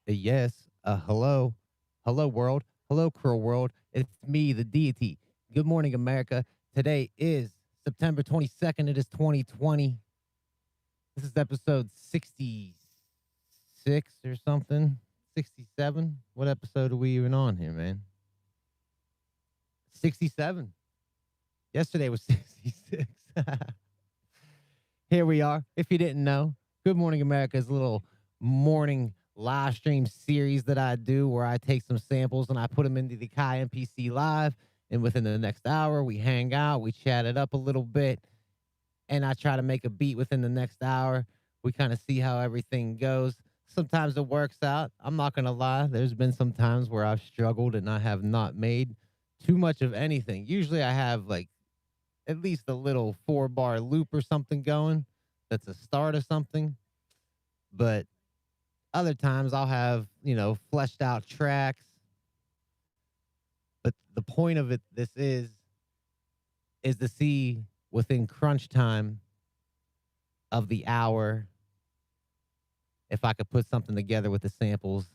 Yes. Hello. Hello, world. Hello, cruel world. It's me, the deity. Good morning, America. Today is September 22nd. It is 2020. This is episode 66 or something. 67. What episode are we even on here, man? 67. Yesterday was 66. Here we are. If you didn't know, Good Morning America is a little morning live stream series that I do where I take some samples and I put them into the Kai MPC Live. And within the next hour, we hang out, we chat it up a little bit, and I try to make a beat within the next hour. We kind of see how everything goes. Sometimes it works out. I'm not going to lie. There's been some times where I've struggled and I have not made too much of anything. Usually I have like at least a little 4-bar loop or something going. That's a start of something. But other times I'll have, fleshed out tracks. But the point of it, this is to see within crunch time of the hour if I could put something together with the samples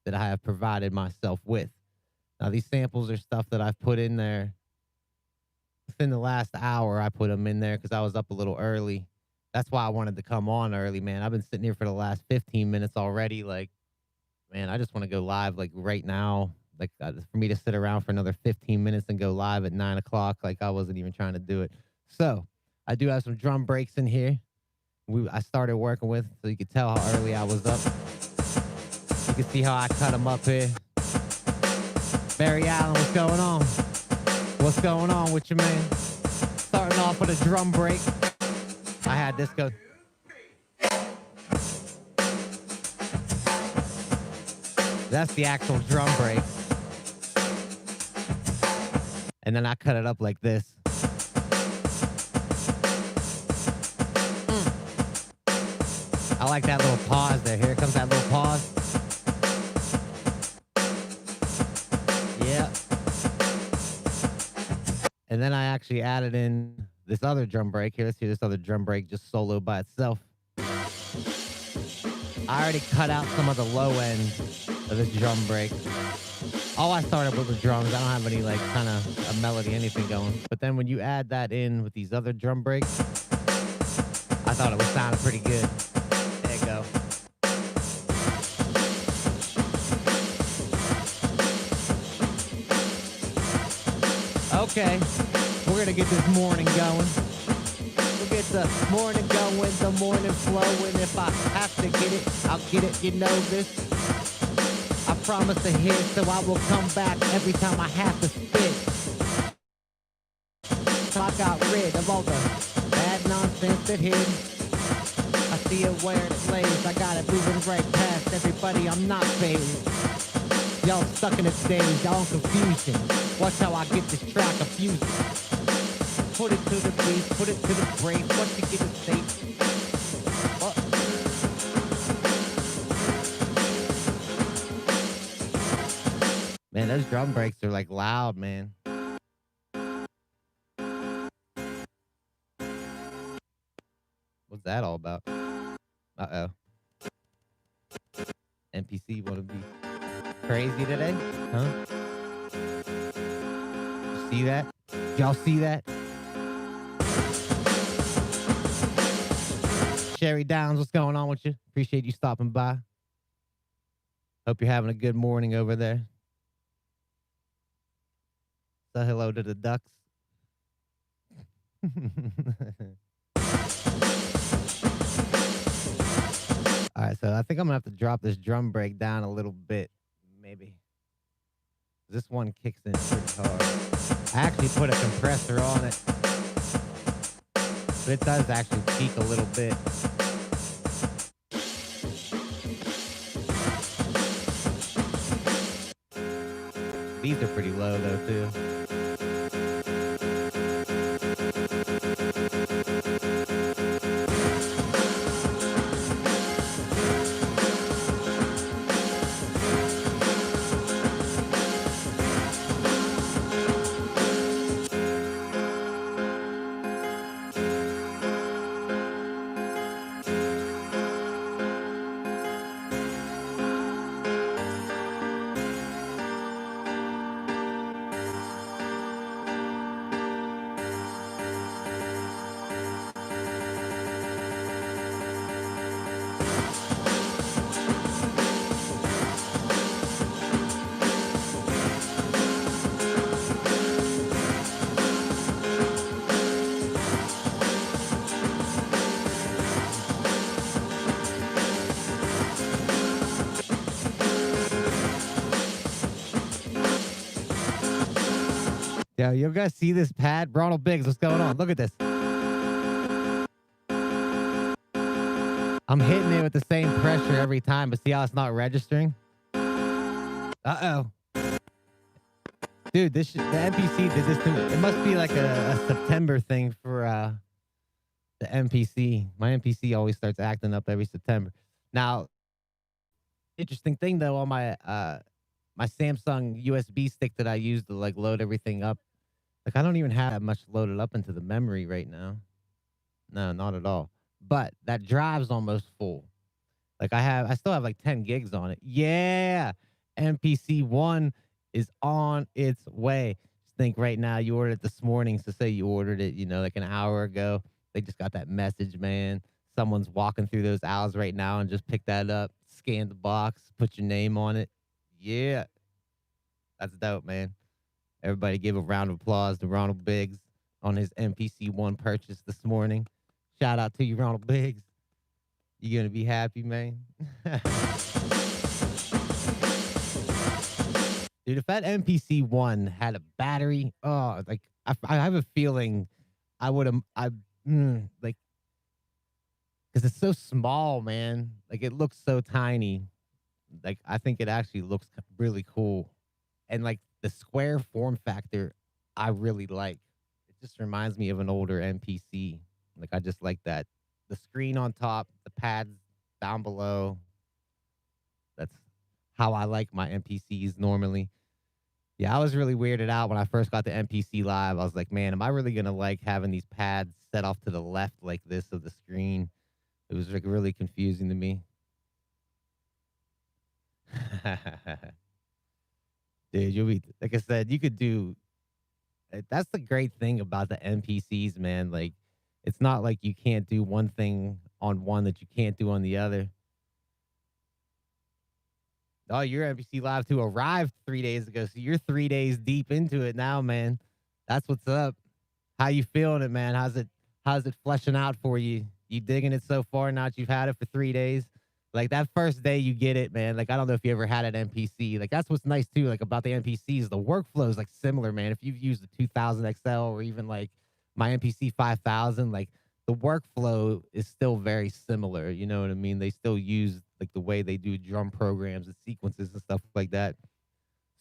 that I have provided myself with. Now, these samples are stuff that I've put in there within the last hour. I put them in there because I was up a little early. That's why I wanted to come on early, man. I've been sitting here for the last 15 minutes already. Like, man, I just want to go live like right now. Like for me to sit around for another 15 minutes and go live at 9 o'clock, like I wasn't even trying to do it. So I do have some drum breaks in here. I started working with, so you can tell how early I was up. You can see how I cut them up here. Barry Allen, what's going on? What's going on with you, man? Starting off with a drum break. I had this go. That's the actual drum break. And then I cut it up like this. I like that little pause there. Here comes that little pause. Yeah. And then I actually added in this other drum break. Here, let's hear this other drum break just solo by itself. I already cut out some of the low end of this drum break. All I started with was drums. I don't have any like kind of a melody, anything going. But then when you add that in with these other drum breaks, I thought it was sounding pretty good. There you go. Okay, we're gonna get this morning going. We'll get the morning going, the morning flowing. If I have to get it, I'll get it. You know this. I promise to hit, so I will come back every time I have to spit. So I got rid of all the bad nonsense that hid. I see it where it lays. I got it moving right past everybody. I'm not phased. Y'all stuck in the stage, y'all in confusion. Watch how I get this track confused. Put it to the beat, put it to the brain. Once you get it safe. Man, those drum breaks are like loud, man. What's that all about? Uh-oh. NPC wanna be crazy today? Huh? You see that? Y'all see that? Sherry Downs, what's going on with you? Appreciate you stopping by. Hope you're having a good morning over there. Say hello to the ducks. All right, so I think I'm gonna have to drop this drum break down a little bit, maybe. This one kicks in pretty hard. I actually put a compressor on it, but it does actually peak a little bit. These are pretty low though too. Yo, you guys see this pad? Ronald Biggs, what's going on? Look at this. I'm hitting it with the same pressure every time, but see how it's not registering? Uh-oh. Dude, the MPC did this to me. It must be like a September thing for the MPC. My MPC always starts acting up every September. Now, interesting thing though, on my Samsung USB stick that I use to like load everything up, like I don't even have that much loaded up into the memory right now. No, not at all. But that drive's almost full. Like I still have like 10 gigs on it. Yeah. MPC 1 is on its way. Just think right now you ordered it this morning. So say you ordered it, like an hour ago. They just got that message, man. Someone's walking through those aisles right now and just pick that up, scan the box, put your name on it. Yeah. That's dope, man. Everybody give a round of applause to Ronald Biggs on his MPC 1 purchase this morning. Shout out to you, Ronald Biggs. You gonna be happy, man? Dude, if that MPC 1 had a battery, oh, like I have a feeling I would have, like, because it's so small, man. Like it looks so tiny. Like I think it actually looks really cool, and like the square form factor, I really like. It just reminds me of an older MPC. Like I just like that. The screen on top, the pads down below. That's how I like my MPCs normally. Yeah, I was really weirded out when I first got the MPC Live. I was like, man, am I really gonna like having these pads set off to the left like this of the screen? It was like really confusing to me. Dude, you'll be like I said, you could do. That's the great thing about the MPCs, man. Like, it's not like you can't do one thing on one that you can't do on the other. Oh, your MPC Live 2 arrived 3 days ago, so you're 3 days deep into it now, man. That's what's up. How you feeling it, man? How's it fleshing out for you? You digging it so far now that you've had it for 3 days? Like that first day you get it, man. Like I don't know if you ever had an MPC. Like that's what's nice too, like about the MPCs. The workflow is like similar, man. If you've used the 2000 XL or even like my MPC 5000, like the workflow is still very similar. You know what I mean? They still use like the way they do drum programs and sequences and stuff like that.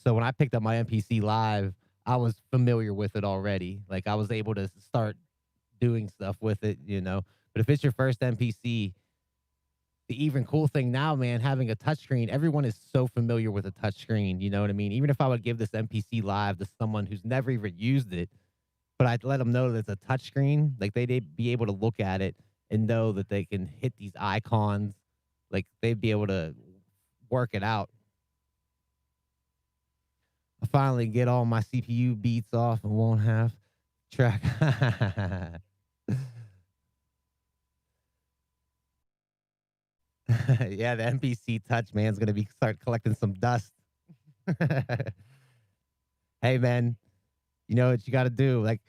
So when I picked up my MPC Live, I was familiar with it already. Like I was able to start doing stuff with it. But if it's your first MPC, the even cool thing now, man, having a touchscreen, everyone is so familiar with a touchscreen. You know what I mean? Even if I would give this MPC Live to someone who's never even used it, but I'd let them know that it's a touchscreen, like they'd be able to look at it and know that they can hit these icons. Like they'd be able to work it out. I finally get all my CPU beats off and won't have track. Yeah, the MPC Touch man's gonna be start collecting some dust. Hey man, you know what you got to do. Like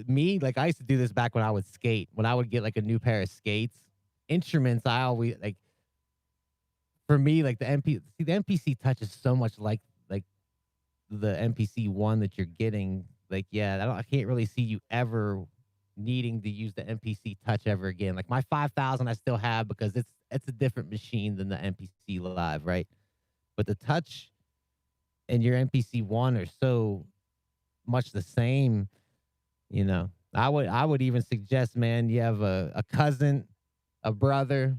me, like I used to do this back when I would skate. When I would get like a new pair of skates, instruments, I always like. For me, like the MPC Touch is so much like the MPC 1 that you're getting. Like, yeah, I can't really see you ever needing to use the MPC Touch ever again. Like my 5000, I still have because it's a different machine than the MPC Live, right? But the Touch and your MPC 1 are so much the same. I would even suggest, man, you have a cousin, a brother,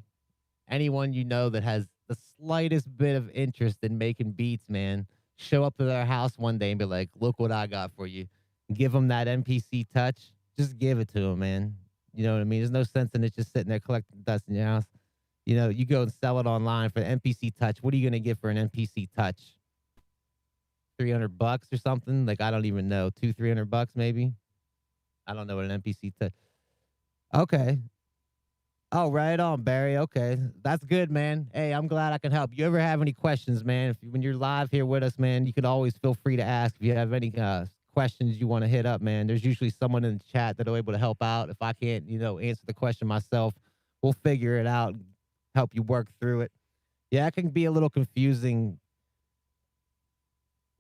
anyone you know that has the slightest bit of interest in making beats, man, show up to their house one day and be like, look what I got for you. Give them that MPC Touch. Just give it to them, man. You know what I mean? There's no sense in it just sitting there collecting dust in your house. You go and sell it online for the MPC Touch. What are you going to get for an MPC Touch? $300 or something? Like, I don't even know. $300 maybe? I don't know what an MPC Touch. Okay. Oh, right on, Barry. Okay. That's good, man. Hey, I'm glad I can help. You ever have any questions, man? When you're live here with us, man, you can always feel free to ask if you have any questions you want to hit up, man. There's usually someone in the chat that'll able to help out. If I can't, answer the question myself, we'll figure it out and help you work through it. Yeah, it can be a little confusing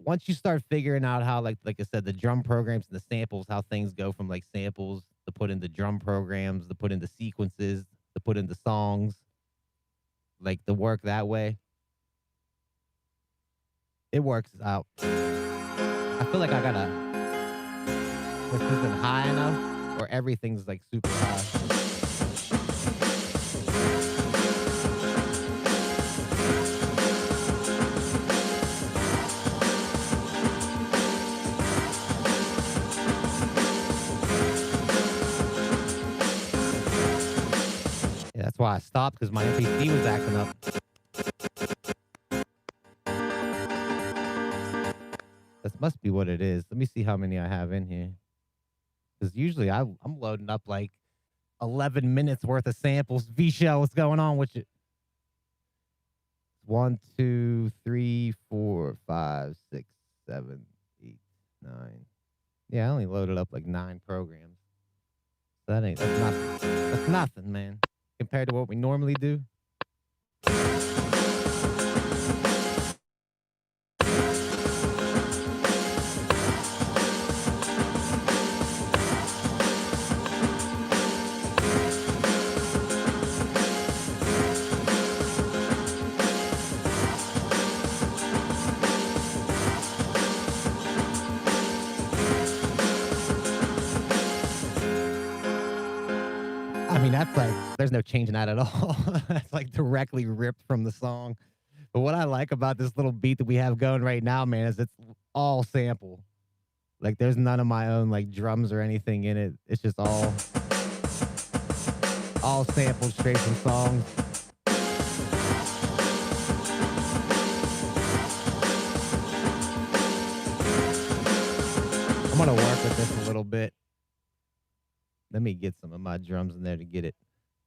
once you start figuring out how, like I said, the drum programs and the samples, how things go from like samples to put into drum programs, to put into sequences, to put into songs, like the work that way, it works out. I feel like I gotta, this isn't high enough, or everything's like super high. Yeah, that's why I stopped, because my MPC was acting up. This must be what it is. Let me see how many I have in here. Because usually I'm loading up like 11 minutes worth of samples. V-Shell, what's going on with you? 1, 2, 3, 4, 5, 6, 7, 8, 9. Yeah, I only loaded up like 9 programs. That's nothing. That's nothing, man. Compared to what we normally do. I mean, that's like, there's no changing that at all. That's like directly ripped from the song. But what I like about this little beat that we have going right now, man, is it's all sample. Like, there's none of my own like drums or anything in it. It's just all sampled straight from songs. I'm gonna work with this a little bit. Let me get some of my drums in there to get it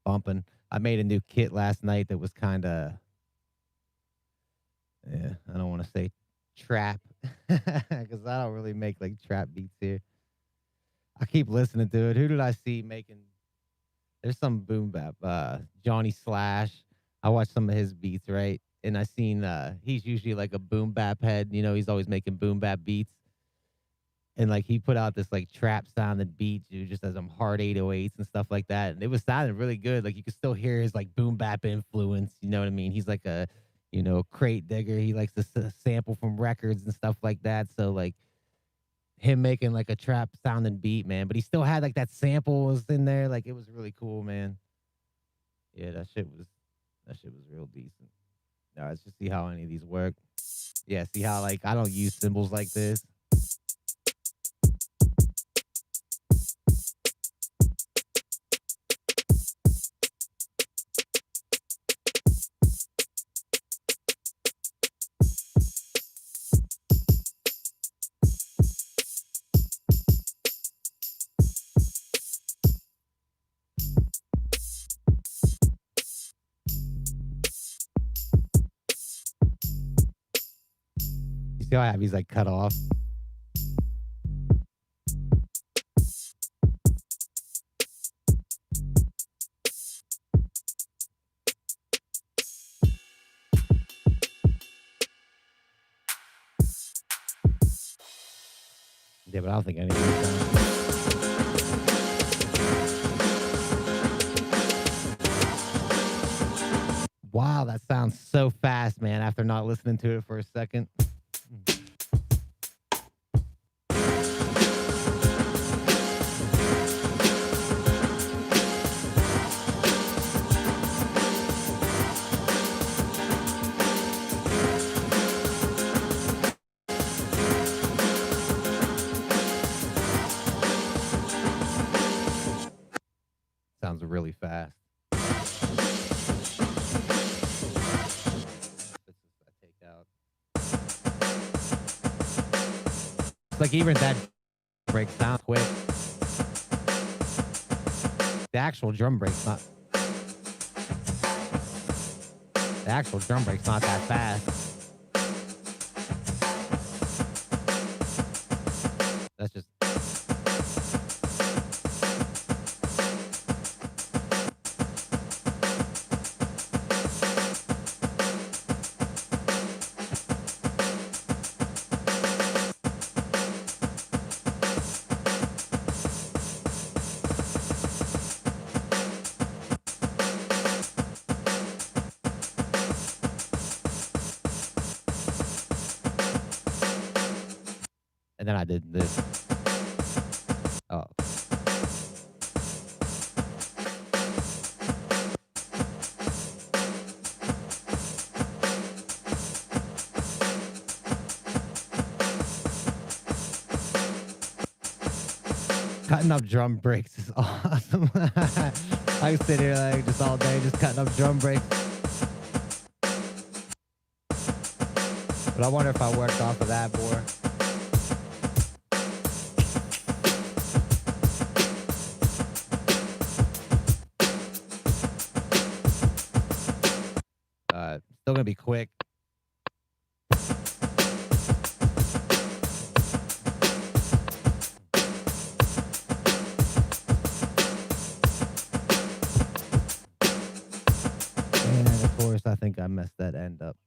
bumping. I made a new kit last night that was kind of, yeah, I don't want to say trap, because I don't really make like trap beats here. I keep listening to it. Who did I see making? There's some boom bap. Johnny Slash. I watched some of his beats, right? And I seen he's usually like a boom bap head. You know, he's always making boom bap beats. And like he put out this like trap sounding beat, dude, just as some hard 808s and stuff like that. And it was sounding really good. Like you could still hear his like boom bap influence. You know what I mean? He's like a, you know, crate digger. He likes to sample from records and stuff like that. So like him making like a trap sounding beat, man. But he still had like that sample was in there. Like it was really cool, man. Yeah, that shit was real decent. Now let's just see how any of these work. Yeah, see how like I don't use cymbals like this. You see how I have these like cut off? Yeah, but I don't think any of these sound. Wow, that sounds so fast, man, after not listening to it for a second. Sounds really fast. It's like even that break sounds quick. The actual drum break's not. The actual drum break's not that fast. That's just. And then I did this. Oh. Cutting up drum breaks is awesome. I sit here like just all day just cutting up drum breaks. But I wonder if I worked off of that more. Still gonna be quick. And of course, I think I messed that end up.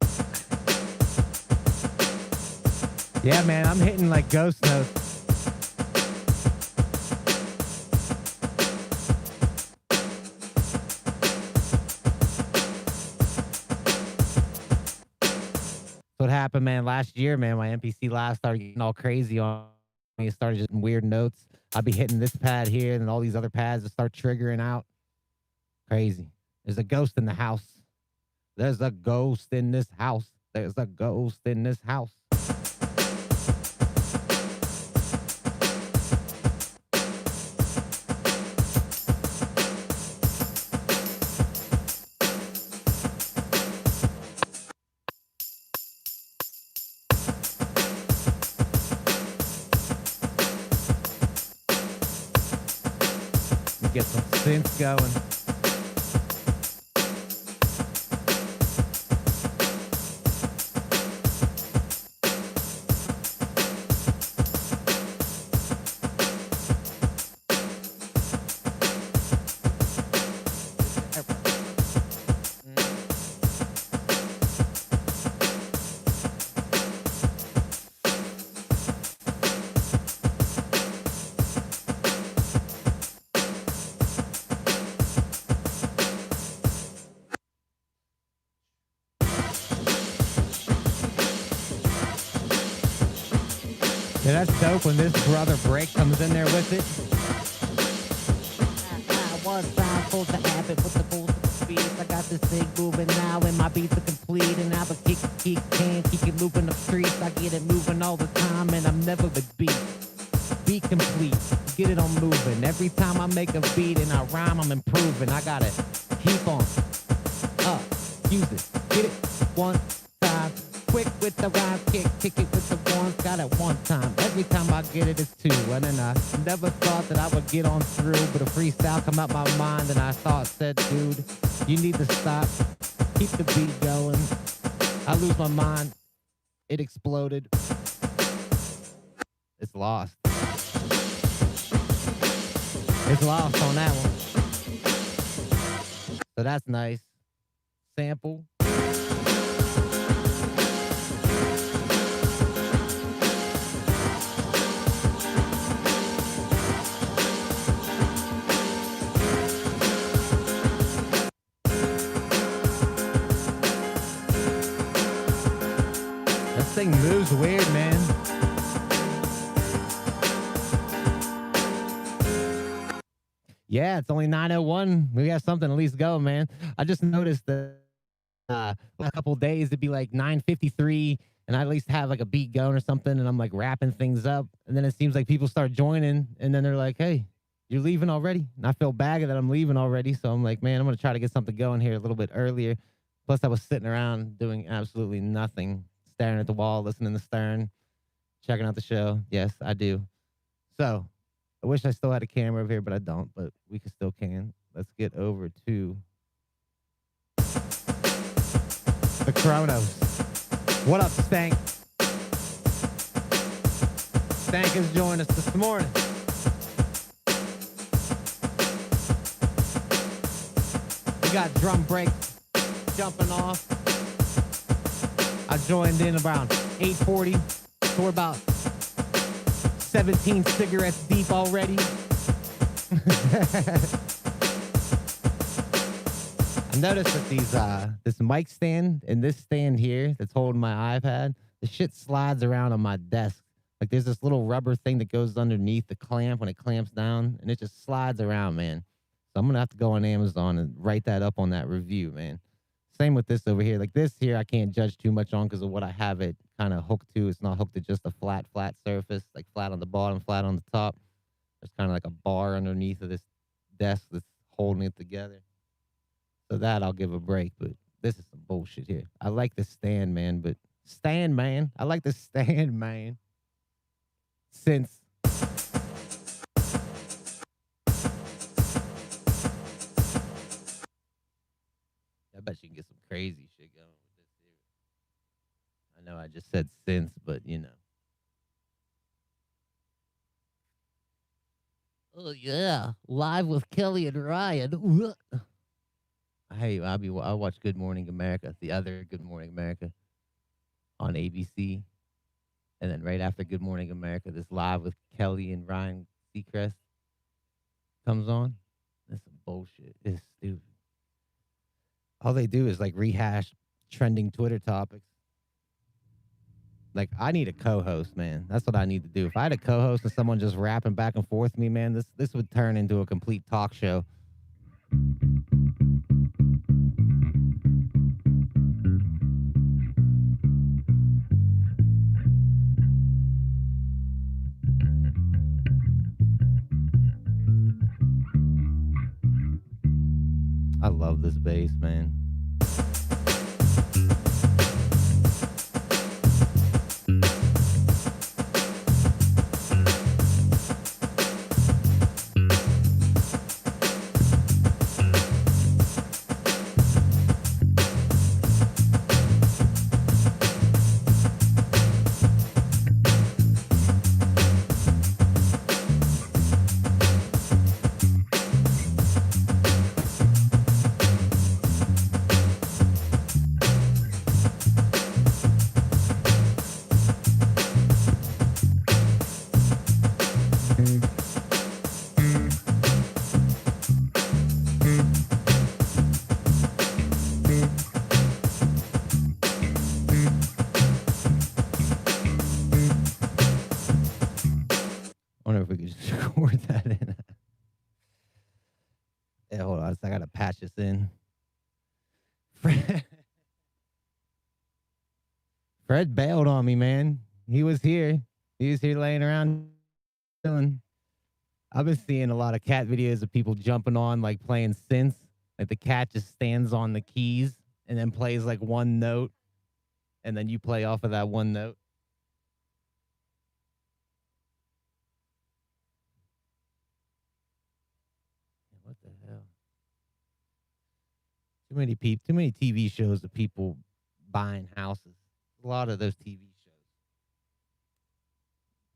Yeah, man, I'm hitting like ghost notes. What happened, man, last year, man, my MPC live started getting all crazy on me. It started just weird notes. I'd be hitting this pad here, and all these other pads would start triggering out. Crazy. There's a ghost in the house. There's a ghost in this house. There's a ghost in this house. Get some synths going. Yeah, that's dope when this brother break comes in there with it. I was blindfold the habit with the bulls of the beats. I got this thing moving now and my beats are complete. And now the kick can keep it moving the streets. I get it moving all the time and I'm never the beat. Beat complete, get it on moving. Every time I make a beat and I rhyme, I'm improving. I gotta keep on, use it, get it one time. Quick with the rhyme, kick it with the ones, got it one time. Every time I get it, it's two. And then I never thought that I would get on through, but a freestyle come out my mind and I said, dude, you need to stop, keep the beat going. I lose my mind, it exploded. It's lost. It's lost on that one. So that's nice. Sample. This thing moves weird, man. Yeah, it's only 9:01. We got something at least go, man. I just noticed that a couple days it'd be like 9:53, and I at least have like a beat going or something, and I'm like wrapping things up, and then it seems like people start joining, and then they're like, "Hey, you're leaving already?" And I feel bad that I'm leaving already, so I'm like, "Man, I'm gonna try to get something going here a little bit earlier." Plus, I was sitting around doing absolutely nothing, staring at the wall, listening to Stern, checking out the show. Yes, I do. So I wish I still had a camera over here, but I don't. But we still can. Let's get over to the Chronos. What up, Stank? Stank has joined us this morning. We got drum breaks jumping off. I joined in around 8:40, so we're about 17 cigarettes deep already. I noticed that this mic stand and this stand here that's holding my iPad, the shit slides around on my desk. Like there's this little rubber thing that goes underneath the clamp when it clamps down, and it just slides around, man. So I'm gonna have to go on Amazon and write that up on that review, man. Same with this over here. Like this here, I can't judge too much on because of what I have it kind of hooked to. It's not hooked to just a flat surface, like flat on the bottom, flat on the top. There's kind of like a bar underneath of this desk that's holding it together. So that I'll give a break, but this is some bullshit here. I like the stand, man, but stand, man. I like the stand, man. Since I bet you can get some crazy shit going with this here. I know I just said since, but you know. Oh yeah, live with Kelly and Ryan. Hey, I watch Good Morning America, the other Good Morning America on ABC, and then right after Good Morning America, this live with Kelly and Ryan Seacrest comes on. That's some bullshit. It's stupid. All they do is like rehash trending Twitter topics. Like I need a co-host, man. That's what I need to do. If I had a co-host and someone just rapping back and forth with me, man, this would turn into a complete talk show. I love this bass, man. I wonder if we could just record that in. Yeah, hold on. I gotta patch this in. Fred bailed on me, man. He was here. He was here laying around chilling. I've been seeing a lot of cat videos of people jumping on, like playing synths. Like the cat just stands on the keys and then plays like one note, and then you play off of that one note. What the hell? Too many TV shows of people buying houses. A lot of those TV shows.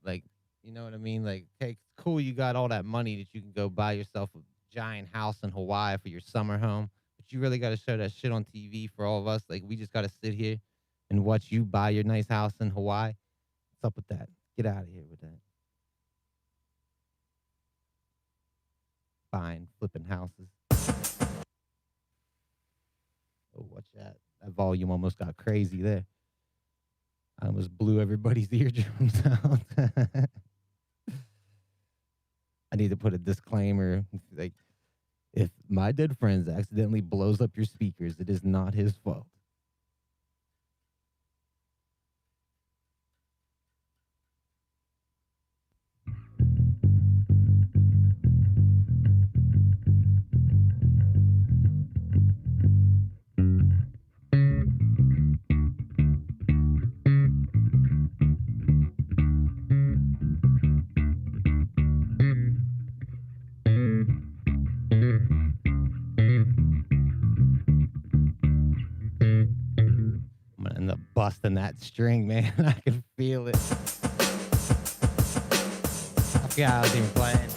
Like, you know what I mean? Like, okay, it's cool you got all that money that you can go buy yourself a giant house in Hawaii for your summer home, but you really got to show that shit on TV for all of us. Like, we just got to sit here and watch you buy your nice house in Hawaii. What's up with that? Get out of here with that. Buying, flipping houses. Oh, watch that. That volume almost got crazy there. I almost blew everybody's eardrums out. I need to put a disclaimer. Like, if my dead friends accidentally blows up your speakers, it is not his fault. I'm gonna end up busting that string, man. I can feel it. I forgot I was even playing.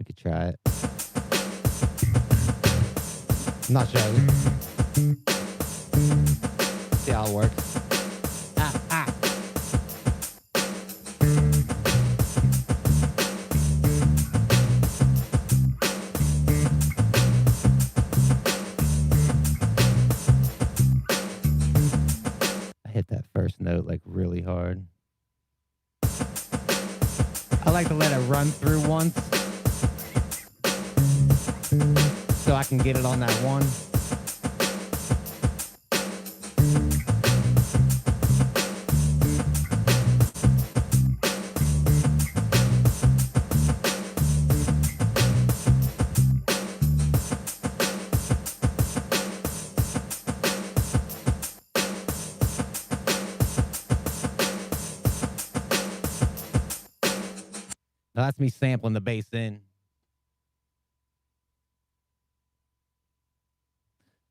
We could try it. I'm not sure. See how it works. Ah. I hit that first note like really hard. I like to let it run through once so I can get it on that one. Now that's me sampling the bass in.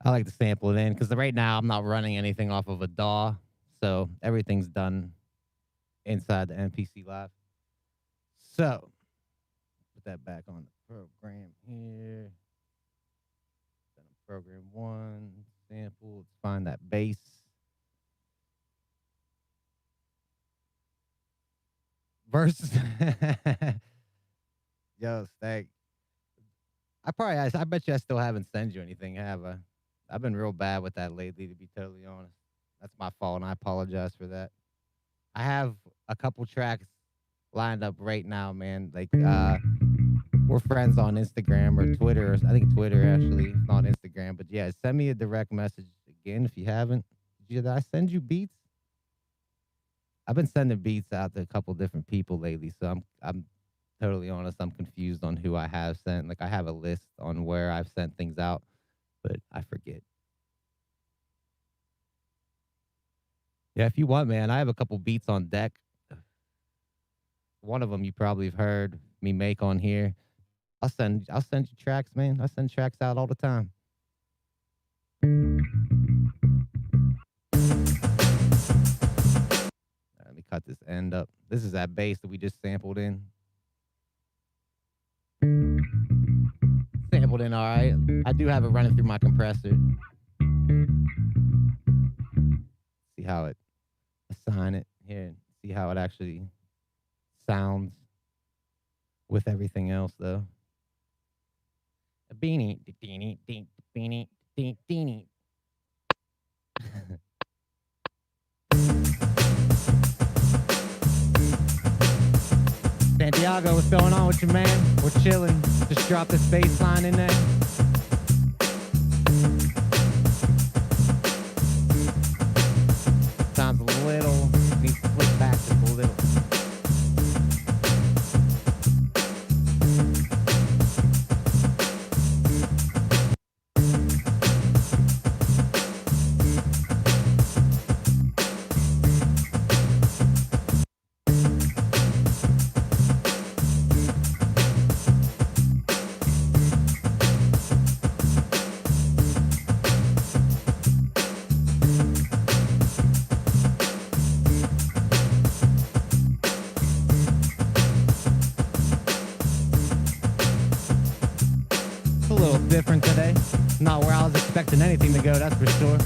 I like to sample it in because right now I'm not running anything off of a DAW, so everything's done inside the MPC Live. So, put that back on the program here. Program 1, sample, let's find that bass. Versus, yo, Stag. I bet you I still haven't sent you anything, have I? I've been real bad with that lately, to be totally honest. That's my fault, and I apologize for that. I have a couple tracks lined up right now, man. Like, we're friends on Instagram or Twitter. I think Twitter, actually, not Instagram. But yeah, send me a direct message again if you haven't. Did I send you beats? I've been sending beats out to a couple different people lately, so I'm totally honest. I'm confused on who I have sent. Like, I have a list on where I've sent things out, but I forget. Yeah, if you want, man, I have a couple beats on deck. One of them you probably have heard me make on here. I'll send you tracks, man. I send tracks out all the time. Let me cut this end up. This is that bass that we just sampled in. Sampled in all right. I do have it running through my compressor. See how it assign it here. See how it actually sounds with everything else, though. A beanie, beanie, beanie, beanie, beanie. Santiago, what's going on with you, man? We're chilling. Just drop this bass line in there. Sounds a little, needs to flip back just a little. Different today. Not where I was expecting anything to go, that's for sure.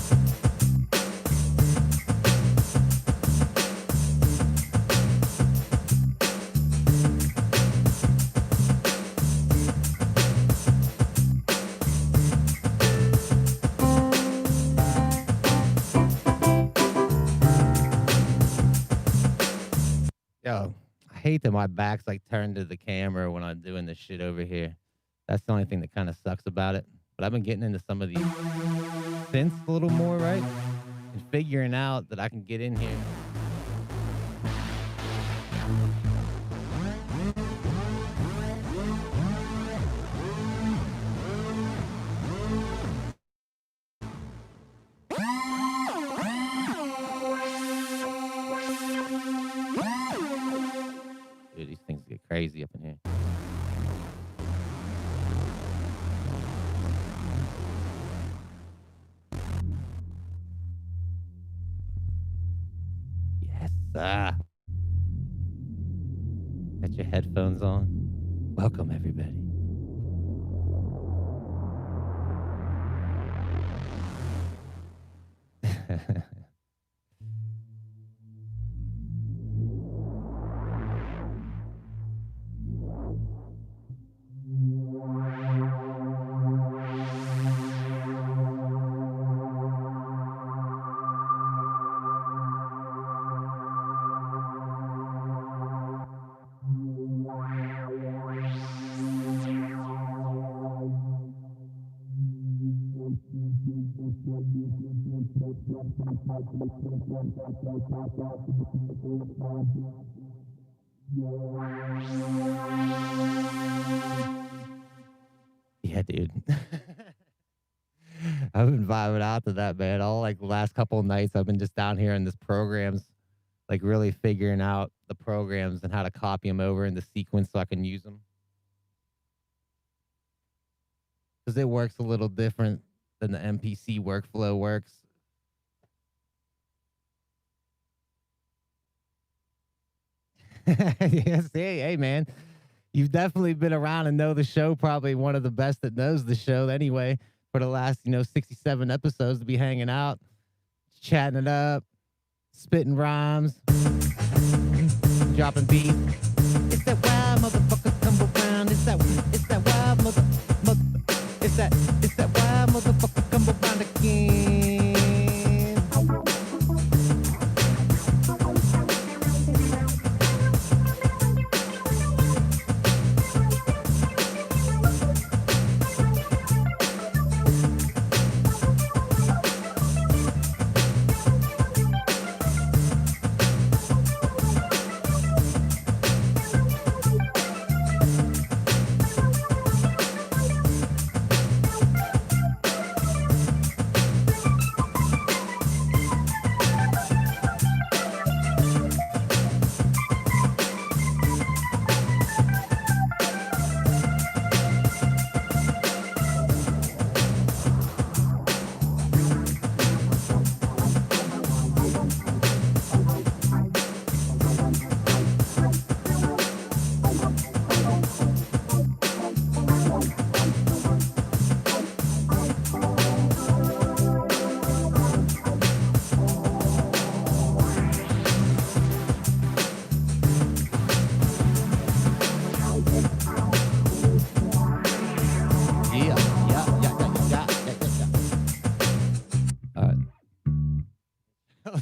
Yo, I hate that my back's like turned to the camera when I'm doing this shit over here. That's the only thing that kind of sucks about it. But I've been getting into some of these synths a little more, right? And figuring out that I can get in here. Dude, these things get crazy up in here. Got your headphones on. Welcome, everybody. Yeah, dude. I've been vibing out to that, man. All like the last couple of nights, I've been just down here in this programs, like really figuring out the programs and how to copy them over in the sequence so I can use them. Because it works a little different than the MPC workflow works. Yes, hey, man. You've definitely been around and know the show, probably one of the best that knows the show anyway, for the last, 67 episodes to be hanging out, chatting it up, spitting rhymes, dropping beats. It's that wild motherfucker come around. It's that wild it's that wild motherfucker come around again.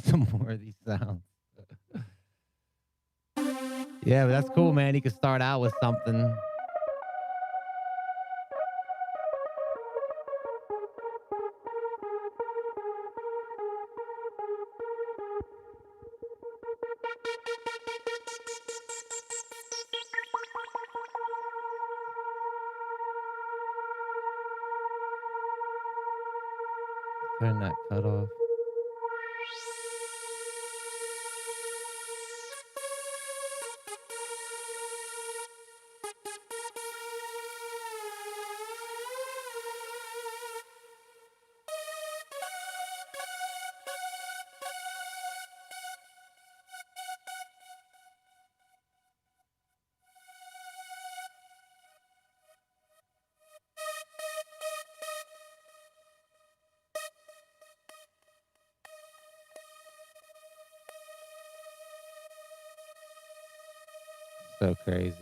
Some more of these sounds. Yeah, but that's cool, man. You can start out with something. Turn that cut off. So crazy.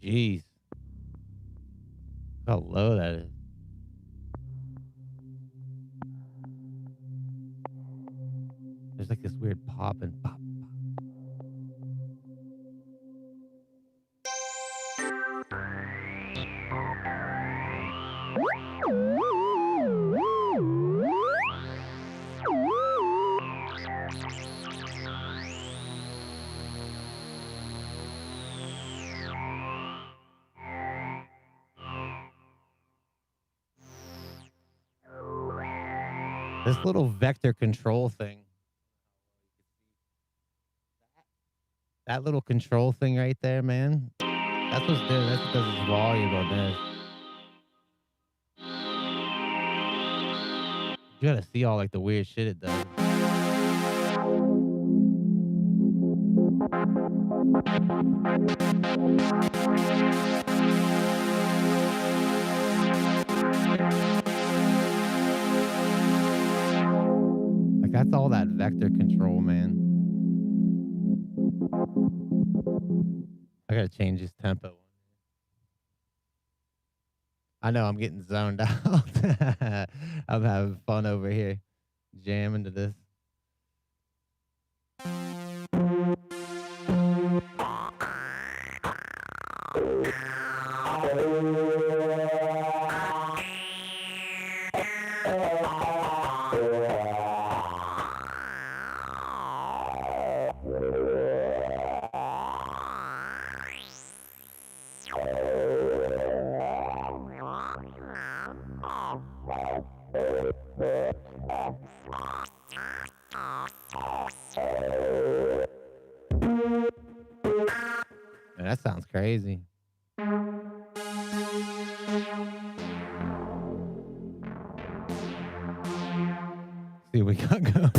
Jeez. How low that is. There's like this weird pop and pop. This little vector control thing. That little control thing right there, man. That's what's there. That's what does its volume on this. You gotta see all like the weird shit it does. Like that's all that vector control, man. I gotta change this tempo. I know I'm getting zoned out. I'm having fun over here, jamming to this. Man, that sounds crazy. See what we got going.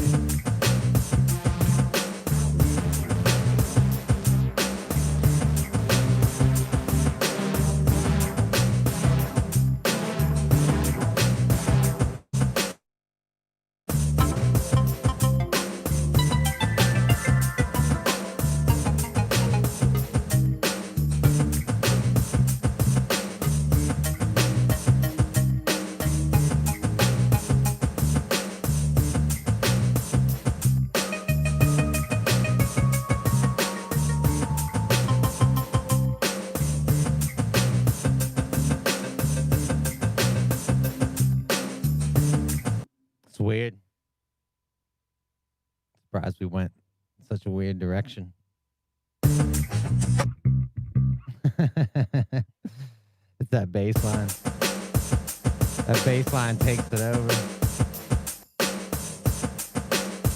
It's weird. Surprised we went in such a weird direction. It's that bass line. That bass line takes it over.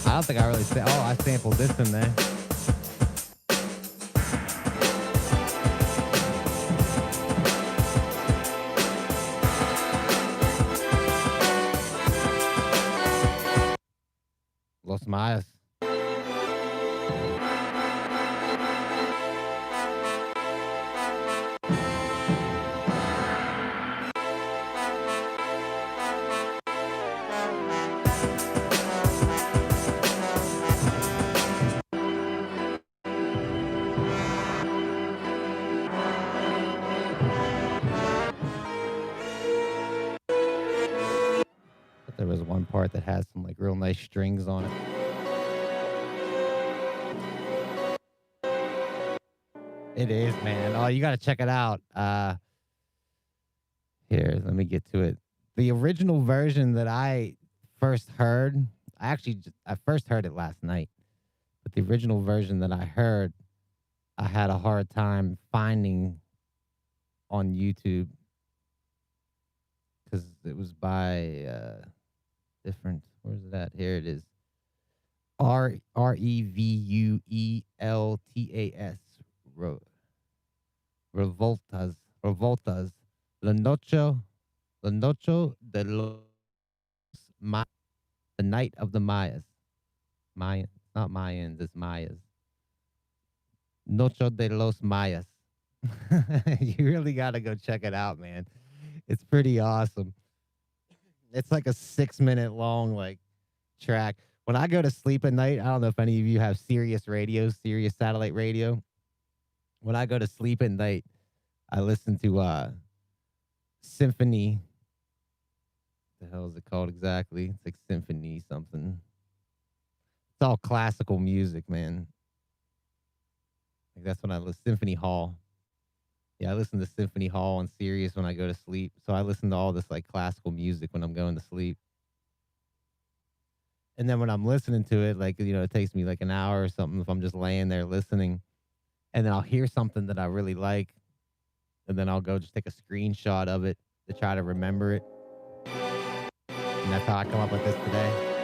I don't think I really say. Oh, I sampled this in there. Los Mayas. But there was one part that has some like real nice strings on it. It is, man. Oh, you got to check it out. Here, let me get to it. The original version that I first heard, I first heard it last night, but the original version that I heard, I had a hard time finding on YouTube because it was by different. Where's it at? Here it is. Revueltas. Revoltas. La Noche de los Mayas. The Night of the Mayas. Mayan. Not Mayans, it's Mayas. Noche de los Mayas. You really got to go check it out, man. It's pretty awesome. It's like a 6-minute long like track. When I go to sleep at night, I don't know if any of you have Sirius radio, Sirius satellite radio. When I go to sleep at night, I listen to Symphony. What the hell is it called exactly? It's like Symphony something. It's all classical music, man. Like that's when I listen Symphony Hall. Yeah, I listen to Symphony Hall on Sirius when I go to sleep. So I listen to all this like classical music when I'm going to sleep. And then when I'm listening to it, like, you know, it takes me like an hour or something if I'm just laying there listening. And then I'll hear something that I really like. And then I'll go just take a screenshot of it to try to remember it. And that's how I come up with this today.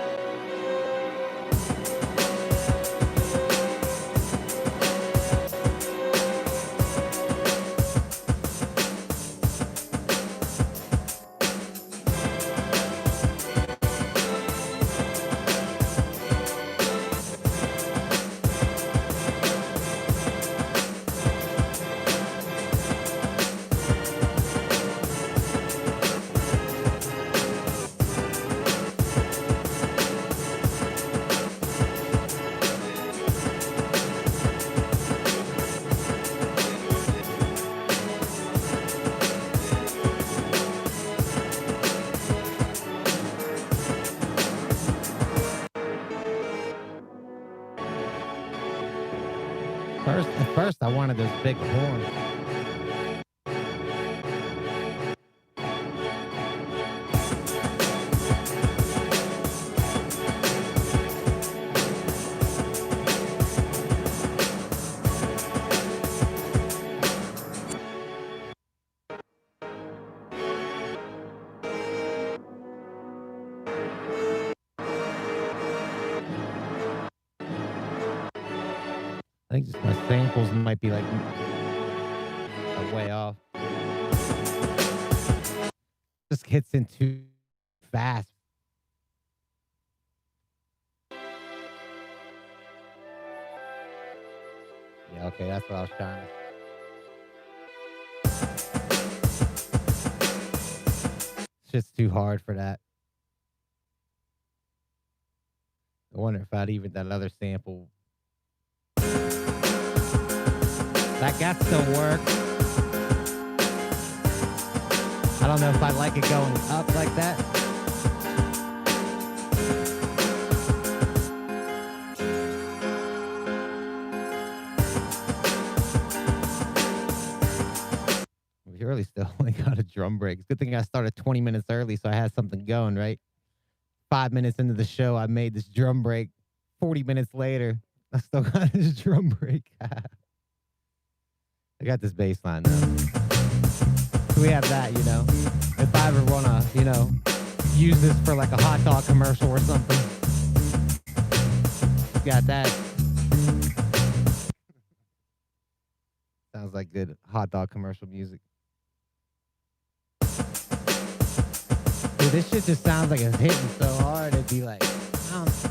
At first, I wanted those big horns. I think just my samples might be like way off. Just hits in too fast. Yeah, okay, that's what I was trying to. It's just too hard for that. I wonder if I'd even that other sample. That got still work. I don't know if I like it going up like that. We really still only got a drum break. Good thing I started 20 minutes early, so I had something going, right? 5 minutes into the show, I made this drum break. 40 minutes later, I still got this drum break. I got this bass line though. So we have that, you know. If I ever want to, you know, use this for like a hot dog commercial or something. Got that. Sounds like good hot dog commercial music. Dude, this shit just sounds like it's hitting so hard. It'd be like, I don't know.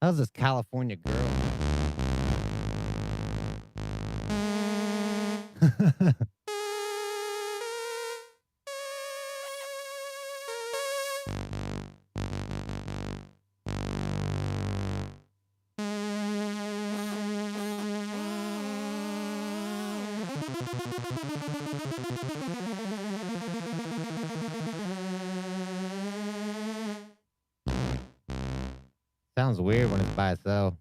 How's this California girl? Sounds weird when it's by itself.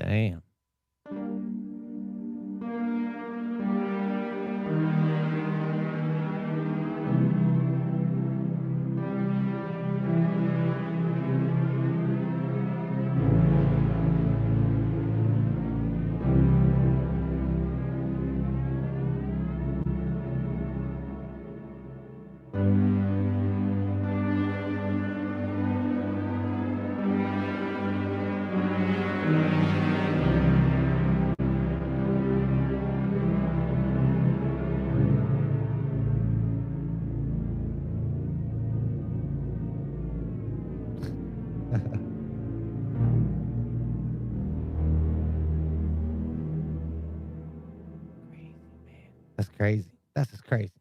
Damn. That's crazy. That's just crazy.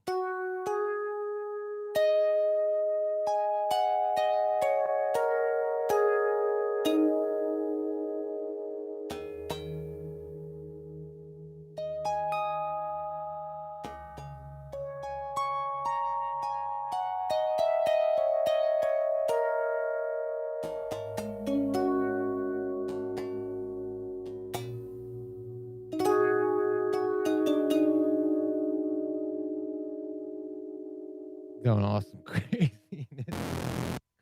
Going off some craziness.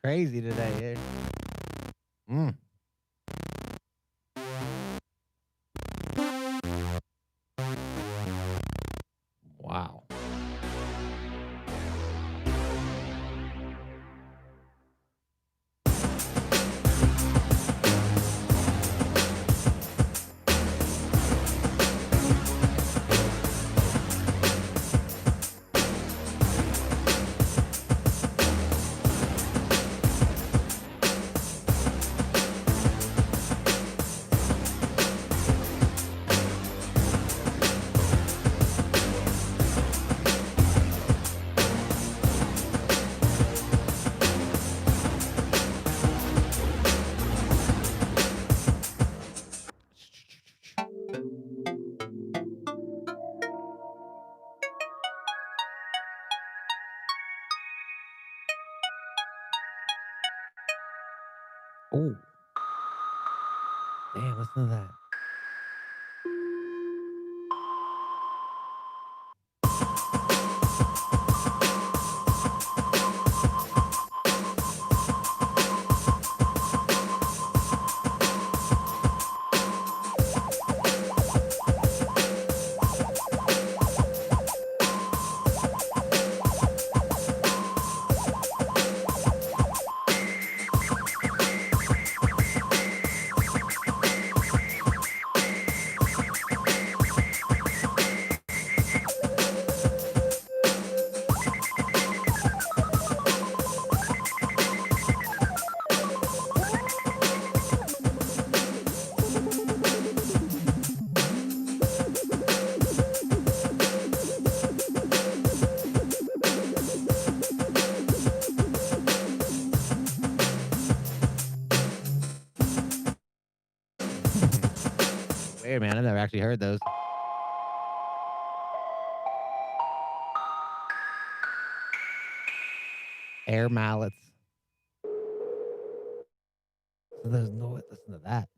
Crazy today, eh? Wow. Oh. Damn, listen to that. Weird, man. I've never actually heard those. Air mallets. So there's no listen to that.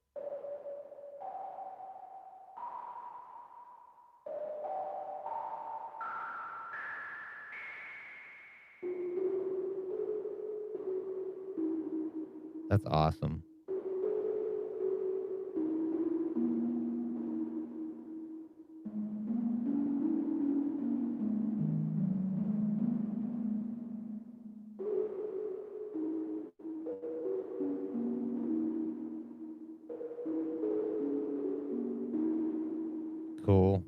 That's awesome. Cool.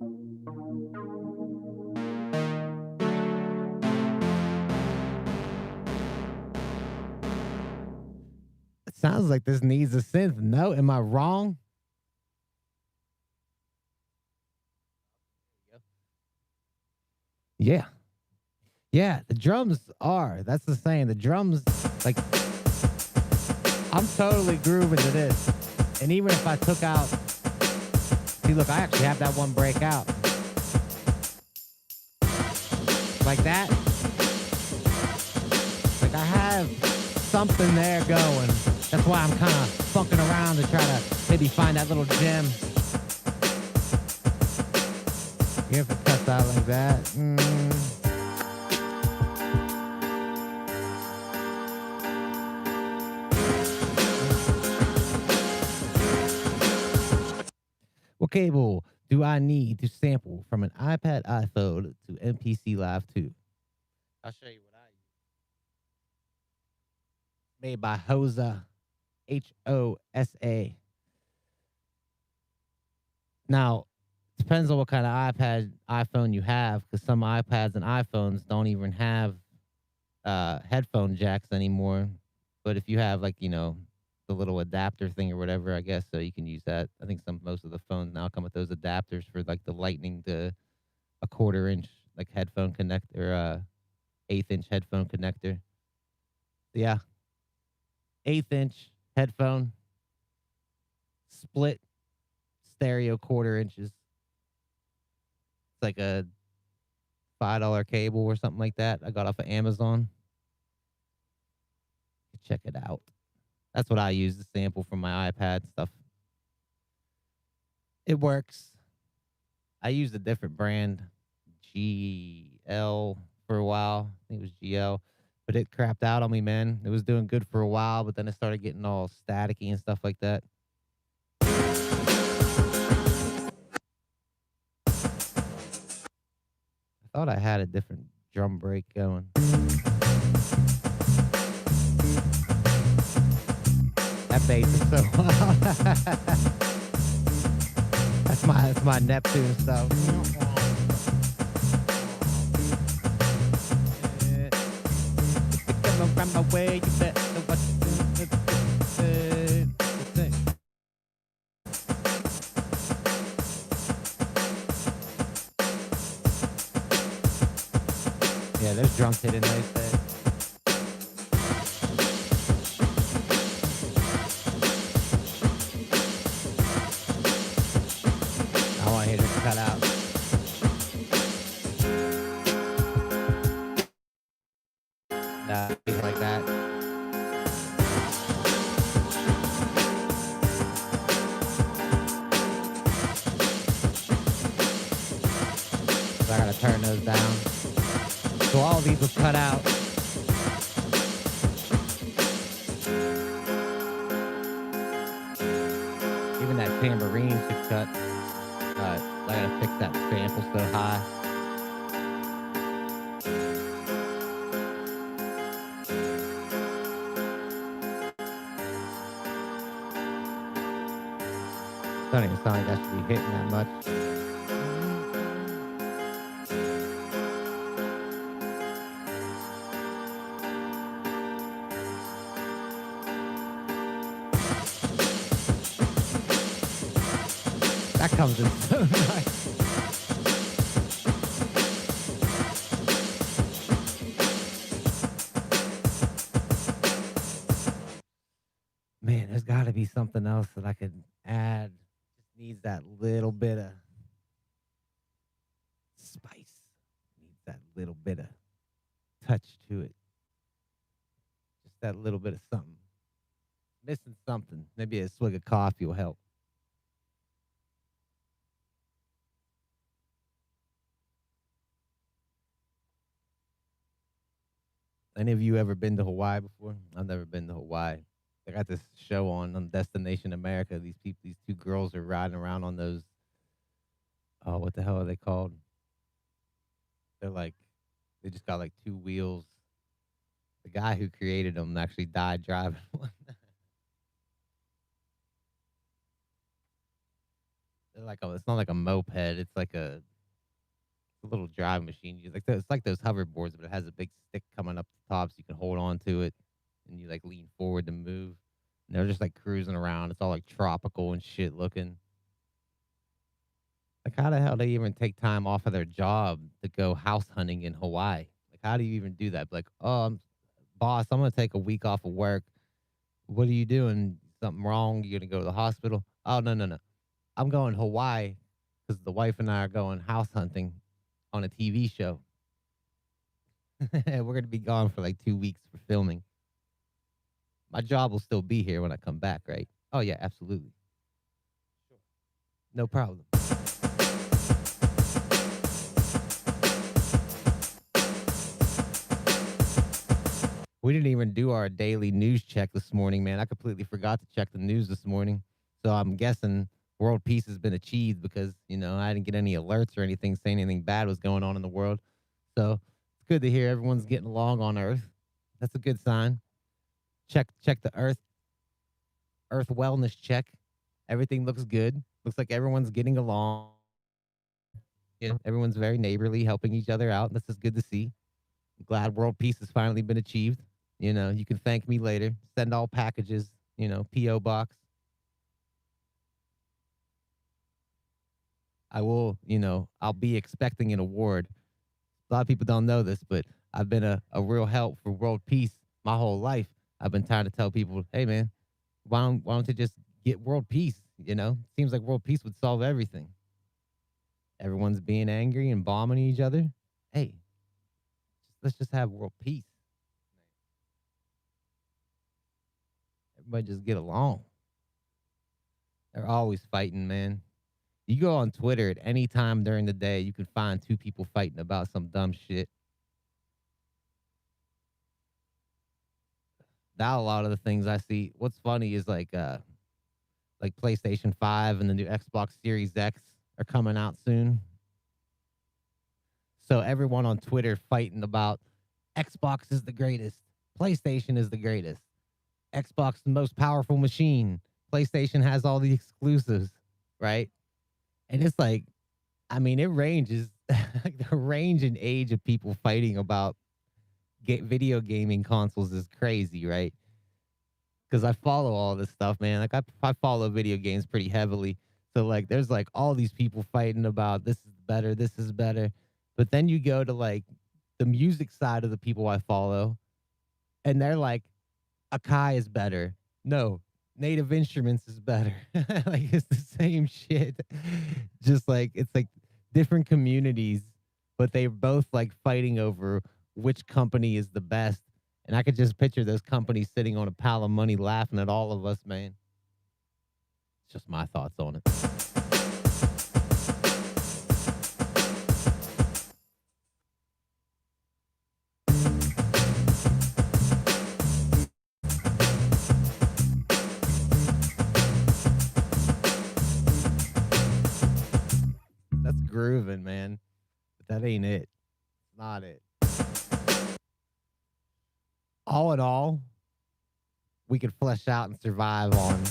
It sounds like this needs a synth. No, am I wrong? Yeah. Yeah, the drums are. That's the saying. The drums, like, I'm totally grooving to this. And even if I took out, see, look, I actually have that one break out. Like that. Like I have something there going. That's why I'm kind of fucking around to try to Maybe find that little gem. You have to cuts out like that. What cable do I need to sample from an iPad, iPhone to MPC Live 2? I'll show you what I use. Made by Hosa, Hosa. Now, depends on what kind of iPad, iPhone you have, because some iPads and iPhones don't even have headphone jacks anymore. But if you have like, the little adapter thing or whatever, I guess so you can use that. I think most of the phones now come with those adapters for like the lightning to a 1/4 inch like headphone connector, 1/8 inch headphone connector. So yeah, 1/8 inch headphone, split stereo 1/4 inches. It's like a $5 cable or something like that. I got off of Amazon. Check it out. That's what I use to sample from my iPad stuff. It works. I used a different brand, GL, for a while. I think it was GL, but it crapped out on me, man. It was doing good for a while, but then it started getting all staticky and stuff like that. I thought I had a different drum break going. That bass is so loud. That's my Neptune stuff. From my way, you better know what to do. Yeah, those drums hit a nice there. I want to hear this cut out. Nah, like that. So I gotta turn those down. So all these will cut out. Even that tambourine should cut. I gotta fix that sample so high. Don't even sound like I should be hitting that much. That comes in so nice. Man, there's got to be something else that I could add. Just needs that little bit of spice. Needs that little bit of touch to it. Just that little bit of something. Missing something. Maybe a swig of coffee will help. Any of you ever been to Hawaii before? I've never been to Hawaii. They got this show on Destination America. These two girls are riding around on those. Oh, what the hell are they called? They're like, they just got like two wheels. The guy who created them actually died driving one. They're like, it's not like a moped. It's like a little driving machine. It's like those hoverboards, but it has a big stick coming up the top, so you can hold on to it, and you like lean forward to move. And they're just like cruising around. It's all like tropical and shit looking. Like, how the hell they even take time off of their job to go house hunting in Hawaii? Like, how do you even do that? Like, oh, boss, I'm gonna take a week off of work. What are you doing? Something wrong? You gonna go to the hospital? Oh, no. I'm going to Hawaii because the wife and I are going house hunting on a TV show. We're going to be gone for like 2 weeks for filming. My job will still be here when I come back, right? Oh, yeah, absolutely. No problem. We didn't even do our daily news check this morning, man. I completely forgot to check the news this morning. So I'm guessing world peace has been achieved because, I didn't get any alerts or anything saying anything bad was going on in the world. So it's good to hear everyone's getting along on Earth. That's a good sign. Check the Earth wellness check. Everything looks good. Looks like everyone's getting along. Everyone's very neighborly, helping each other out. This is good to see. I'm glad world peace has finally been achieved. You can thank me later. Send all packages, P.O. box. I will, I'll be expecting an award. A lot of people don't know this, but I've been a real help for world peace my whole life. I've been trying to tell people, hey man, why don't you just get world peace? Seems like world peace would solve everything. Everyone's being angry and bombing each other. Hey, let's just have world peace. Everybody just get along. They're always fighting, man. You go on Twitter at any time during the day, you can find two people fighting about some dumb shit. Now a lot of the things I see, what's funny is like PlayStation 5 and the new Xbox Series X are coming out soon. So everyone on Twitter fighting about Xbox is the greatest, PlayStation is the greatest, Xbox the most powerful machine, PlayStation has all the exclusives, right? And it's like, I mean, it ranges. The range and age of people fighting about video gaming consoles is crazy, right? Because I follow all this stuff, man. Like I follow video games pretty heavily. So like, there's like all these people fighting about this is better, this is better. But then you go to like the music side of the people I follow, and they're like, Akai is better. No, Native Instruments is better. Like it's the same shit. Just like it's like different communities, but they're both like fighting over which company is the best. And I could just picture those companies sitting on a pile of money laughing at all of us, man. It's just my thoughts on it. That's grooving, man. But that ain't it. It's not it. All in all, we could flesh out and survive on,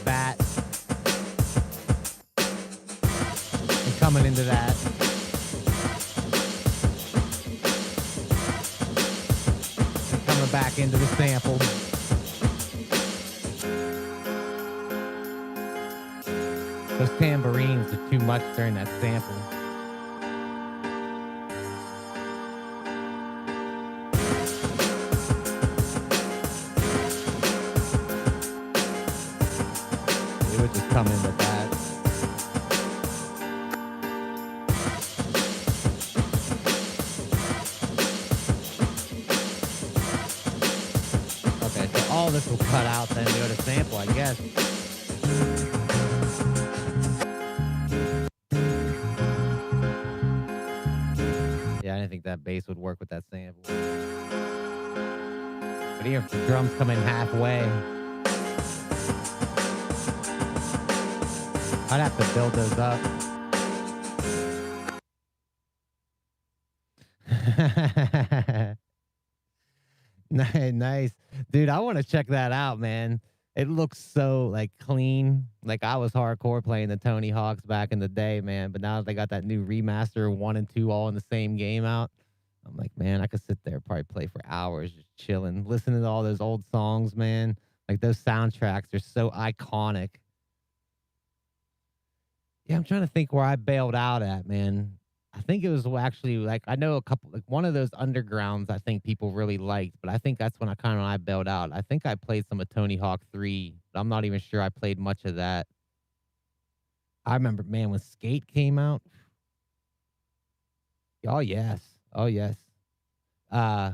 that. And coming into that, and coming back into the sample. Those tambourines are too much during that sample. It would just come in with that. Okay, so all this will cut out, then go to sample, I guess. Yeah, I didn't think that bass would work with that sample. But here, if the drums come in halfway, I'd have to build those up. Nice. Dude, I want to check that out, man. It looks so like clean. Like I was hardcore playing the Tony Hawks back in the day, man. But now that they got that new remaster, 1 and 2 all in the same game out, I'm like, man, I could sit there and probably play for hours just chilling, listening to all those old songs, man. Like those soundtracks are so iconic. Yeah, I'm trying to think where I bailed out at, man. I think it was actually like I know a couple like one of those undergrounds I think people really liked, but I think that's when I bailed out. I think I played some of Tony Hawk 3, but I'm not even sure I played much of that. I remember, man, when Skate came out. Oh yes. Oh yes. Uh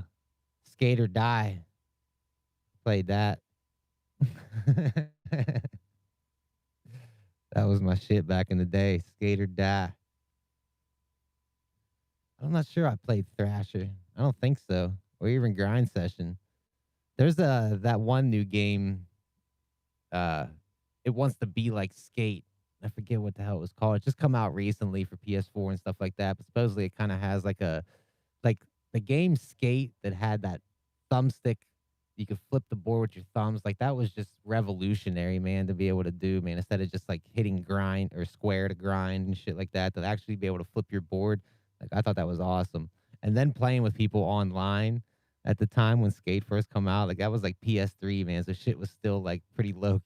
Skate or Die. Played that. That was my shit back in the day. Skate or Die. I'm not sure I played Thrasher. I don't think so. Or even Grind Session. There's that one new game. Uh, it wants to be like Skate. I forget what the hell it was called. It just come out recently for PS4 and stuff like that. But supposedly it kind of has like the game Skate that had that thumbstick. You could flip the board with your thumbs. Like that was just revolutionary, man, to be able to do, man. Instead of just like hitting grind or square to grind and shit like that, to actually be able to flip your board. Like I thought that was awesome. And then playing with people online at the time when Skate first come out, like that was like PS3, man. So shit was still like pretty low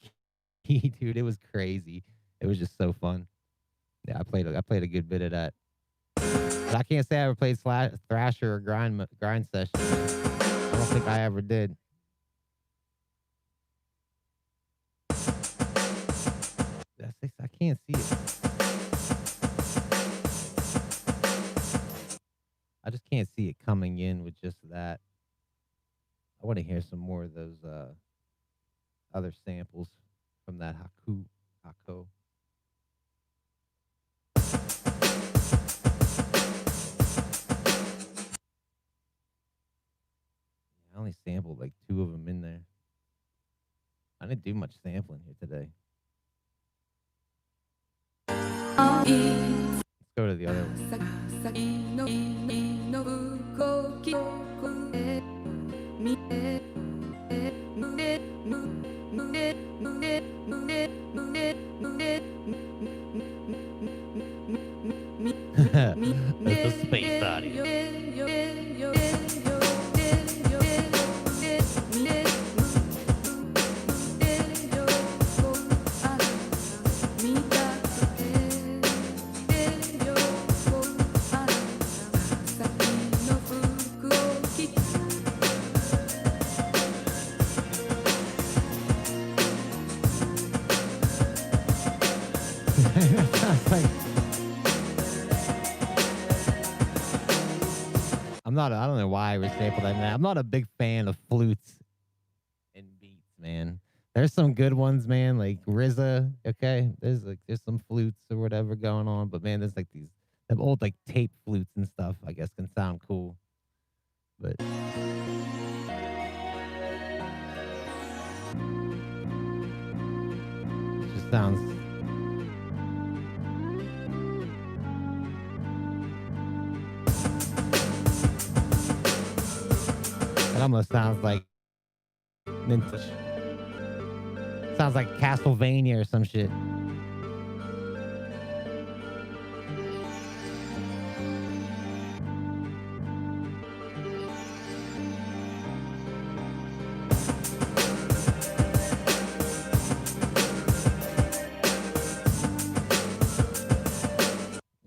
key, dude. It was crazy. It was just so fun. Yeah, I played a good bit of that. But I can't say I ever played Thrasher or grind session. I don't think I ever did. I can't see it. I just can't see it coming in with just that. I want to hear some more of those other samples from that Hako. I only sampled like 2 of them in there. I didn't do much sampling here today. Let's go to the other one. It's a space audio. I don't know why I resampled that, man. I'm not a big fan of flutes and beats, man. There's some good ones, man, like RZA, okay? There's some flutes or whatever going on, but man, there's like them old like tape flutes and stuff, I guess can sound cool. But it just sounds it almost sounds like sounds like Castlevania or some shit.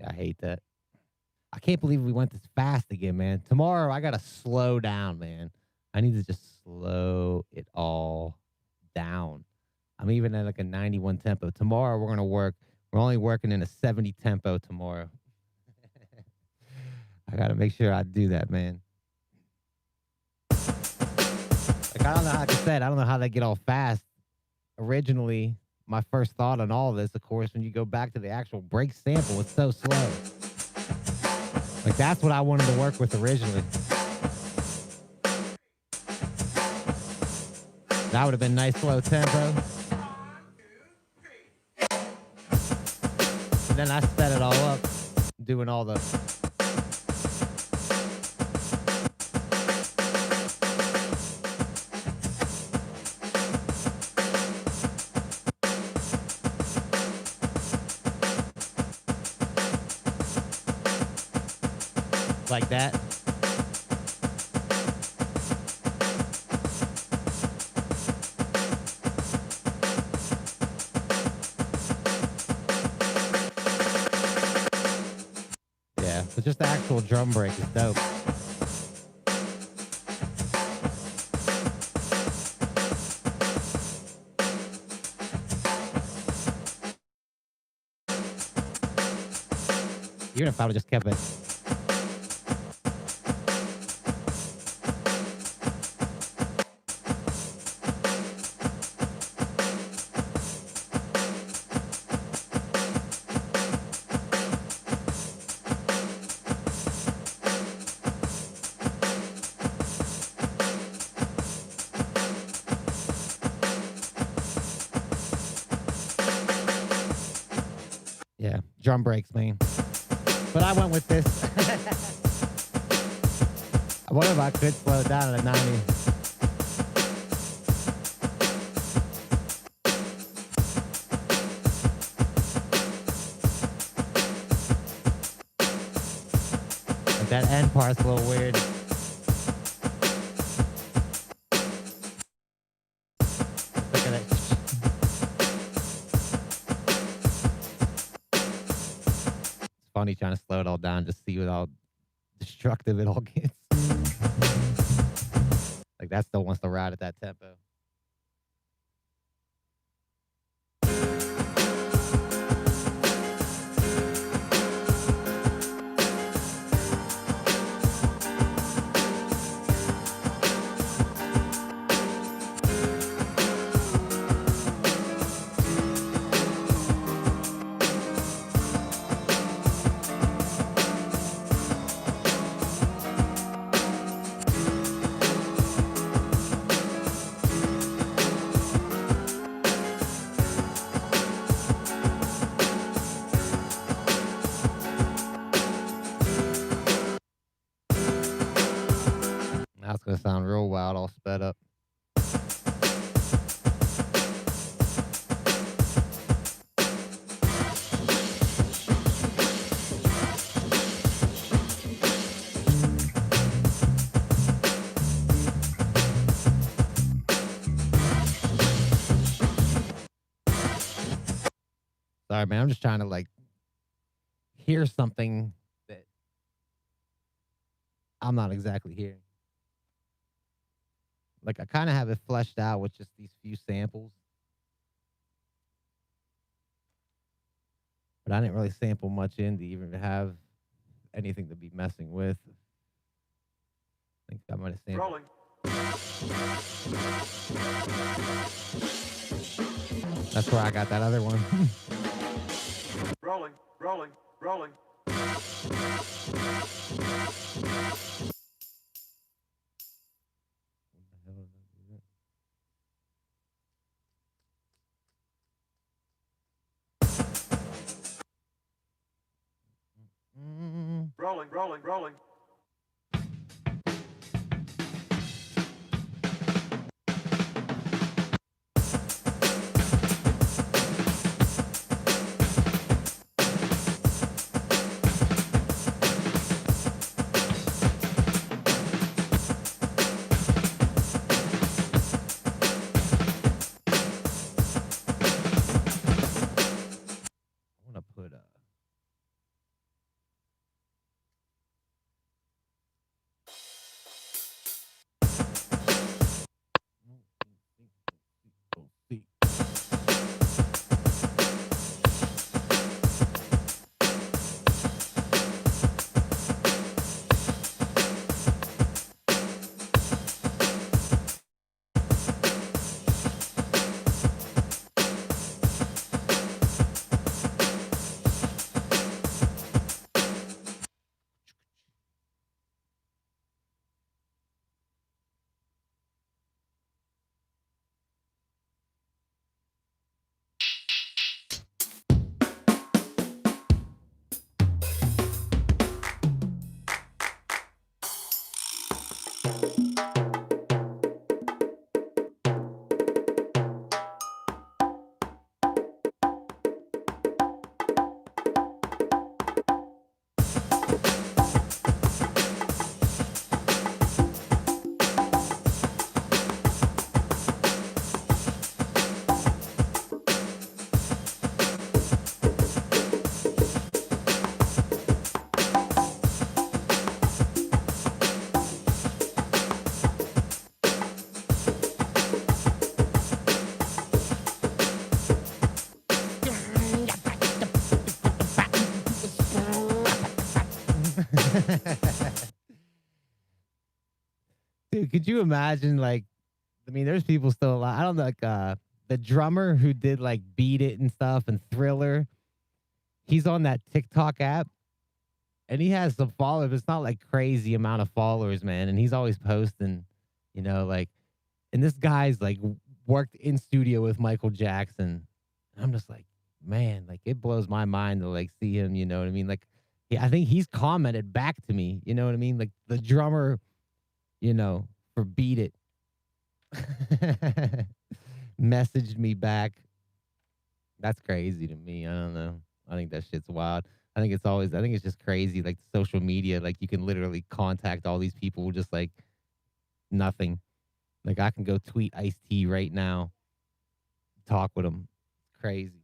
I hate that. I can't believe we went this fast again, man. Tomorrow I gotta slow down, man. I need to just slow it all down. I'm even at like a 91 tempo. Tomorrow we're gonna work. We're only working in a 70 tempo tomorrow. I gotta make sure I do that, man. Like I don't know how, like I said, I don't know how they get all fast. Originally, my first thought on all this, of course, when you go back to the actual break sample, it's so slow. Like that's what I wanted to work with originally. That would have been nice slow tempo. And then I sped it all up, doing all the like that. Yeah, but just the actual drum break is dope. Even if I would have just kept it. Yeah, drum breaks, man. But I went with this. I wonder if I could slow it down at a 90. Like that end part's a little weird. Look at it. It's funny trying to slow it all down, just see what all destructive it all gets. Like that still wants to ride at that tempo. Now it's gonna sound real wild, all sped up. Sorry, man. I'm just trying to like hear something that I'm not exactly hearing. Like I kind of have it fleshed out with just these few samples, but I didn't really sample much in to even have anything to be messing with. I think I might have sampled. Rolling. That's where I got that other one. Rolling, rolling, rolling. Rolling, rolling, rolling. I want to put a. Dude, could you imagine like I mean there's people still alive. I don't know like the drummer who did like Beat It and stuff and Thriller. He's on that TikTok app and he has some followers. It's not like crazy amount of followers, man. And he's always posting, you know, like and this guy's like worked in studio with Michael Jackson. And I'm just like, man, like it blows my mind to like see him. You know what I mean? Like, I think he's commented back to me. You know what I mean? Like the drummer, for Beat It, messaged me back. That's crazy to me. I don't know. I think that shit's wild. I think it's just crazy. Like social media, like you can literally contact all these people just like nothing. Like I can go tweet Ice T right now, talk with him. It's crazy.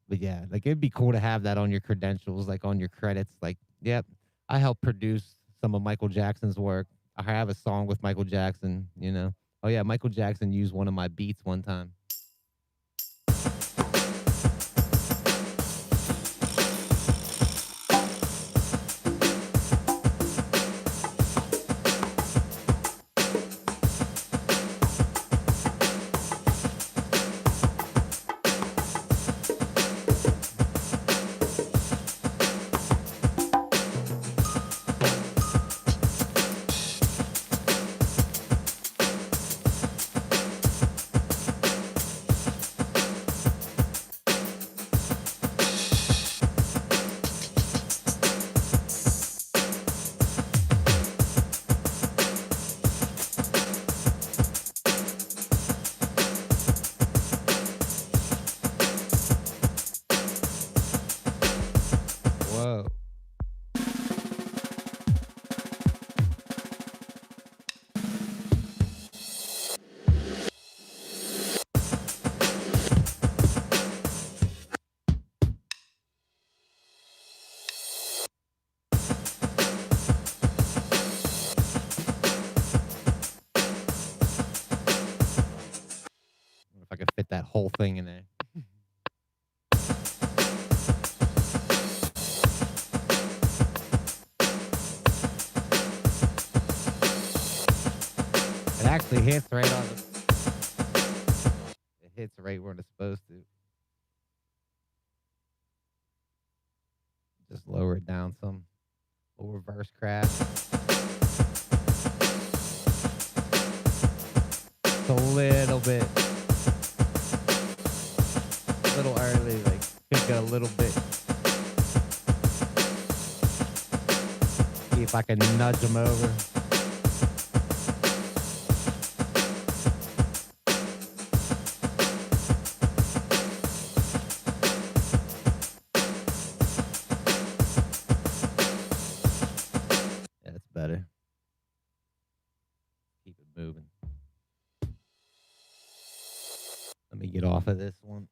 But yeah, like it'd be cool to have that on your credentials, like on your credits. Like, yep, I helped produce some of Michael Jackson's work. I have a song with Michael Jackson. Oh yeah, Michael Jackson used one of my beats one time. Whoa. If I could fit that whole thing in there. It actually hits right on the. It hits right where it's supposed to. Just lower it down some. Little reverse crash. It's a little bit. A little early, like pick it a little bit. See if I can nudge them over. Yeah, that's better. Keep it moving. Let me get off of this one.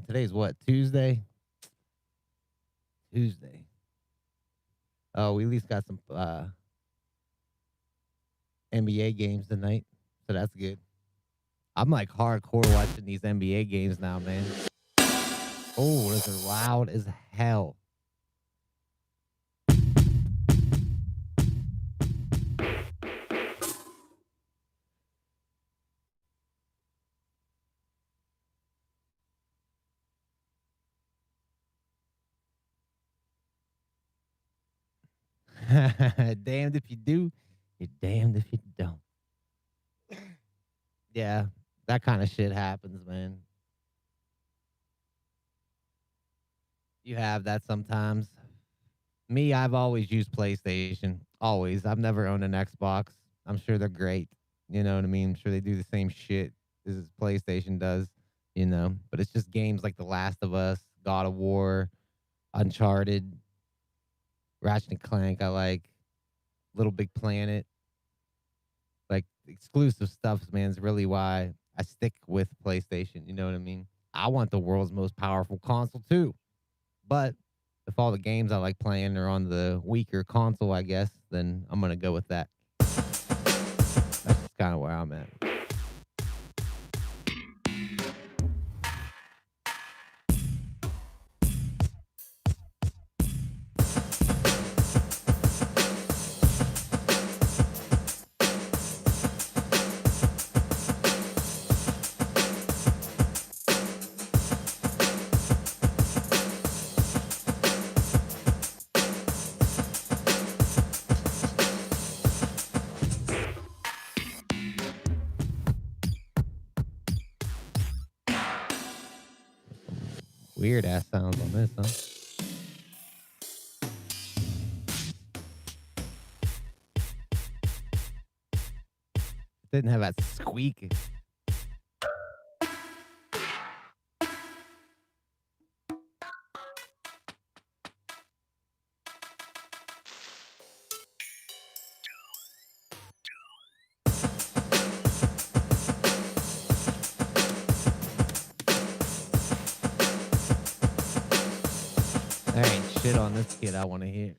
Today's what? Tuesday? Tuesday. Oh, we at least got some NBA games tonight, so that's good. I'm like hardcore watching these NBA games now, man. Oh, this is loud as hell. Damned if you do, you're damned if you don't. Yeah, that kind of shit happens, man. You have that sometimes. Me, I've always used PlayStation. Always. I've never owned an Xbox. I'm sure they're great. You know what I mean? I'm sure they do the same shit as PlayStation does. But it's just games like The Last of Us, God of War, Uncharted, Ratchet and Clank. I like Little Big Planet. Like exclusive stuff, man, is really why I stick with PlayStation. You know what I mean? I want the world's most powerful console too. But if all the games I like playing are on the weaker console, I guess, then I'm gonna go with that. That's kind of where I'm at. Weird ass sounds on this, huh? Didn't have that squeak. There ain't shit on this kid I want to hear.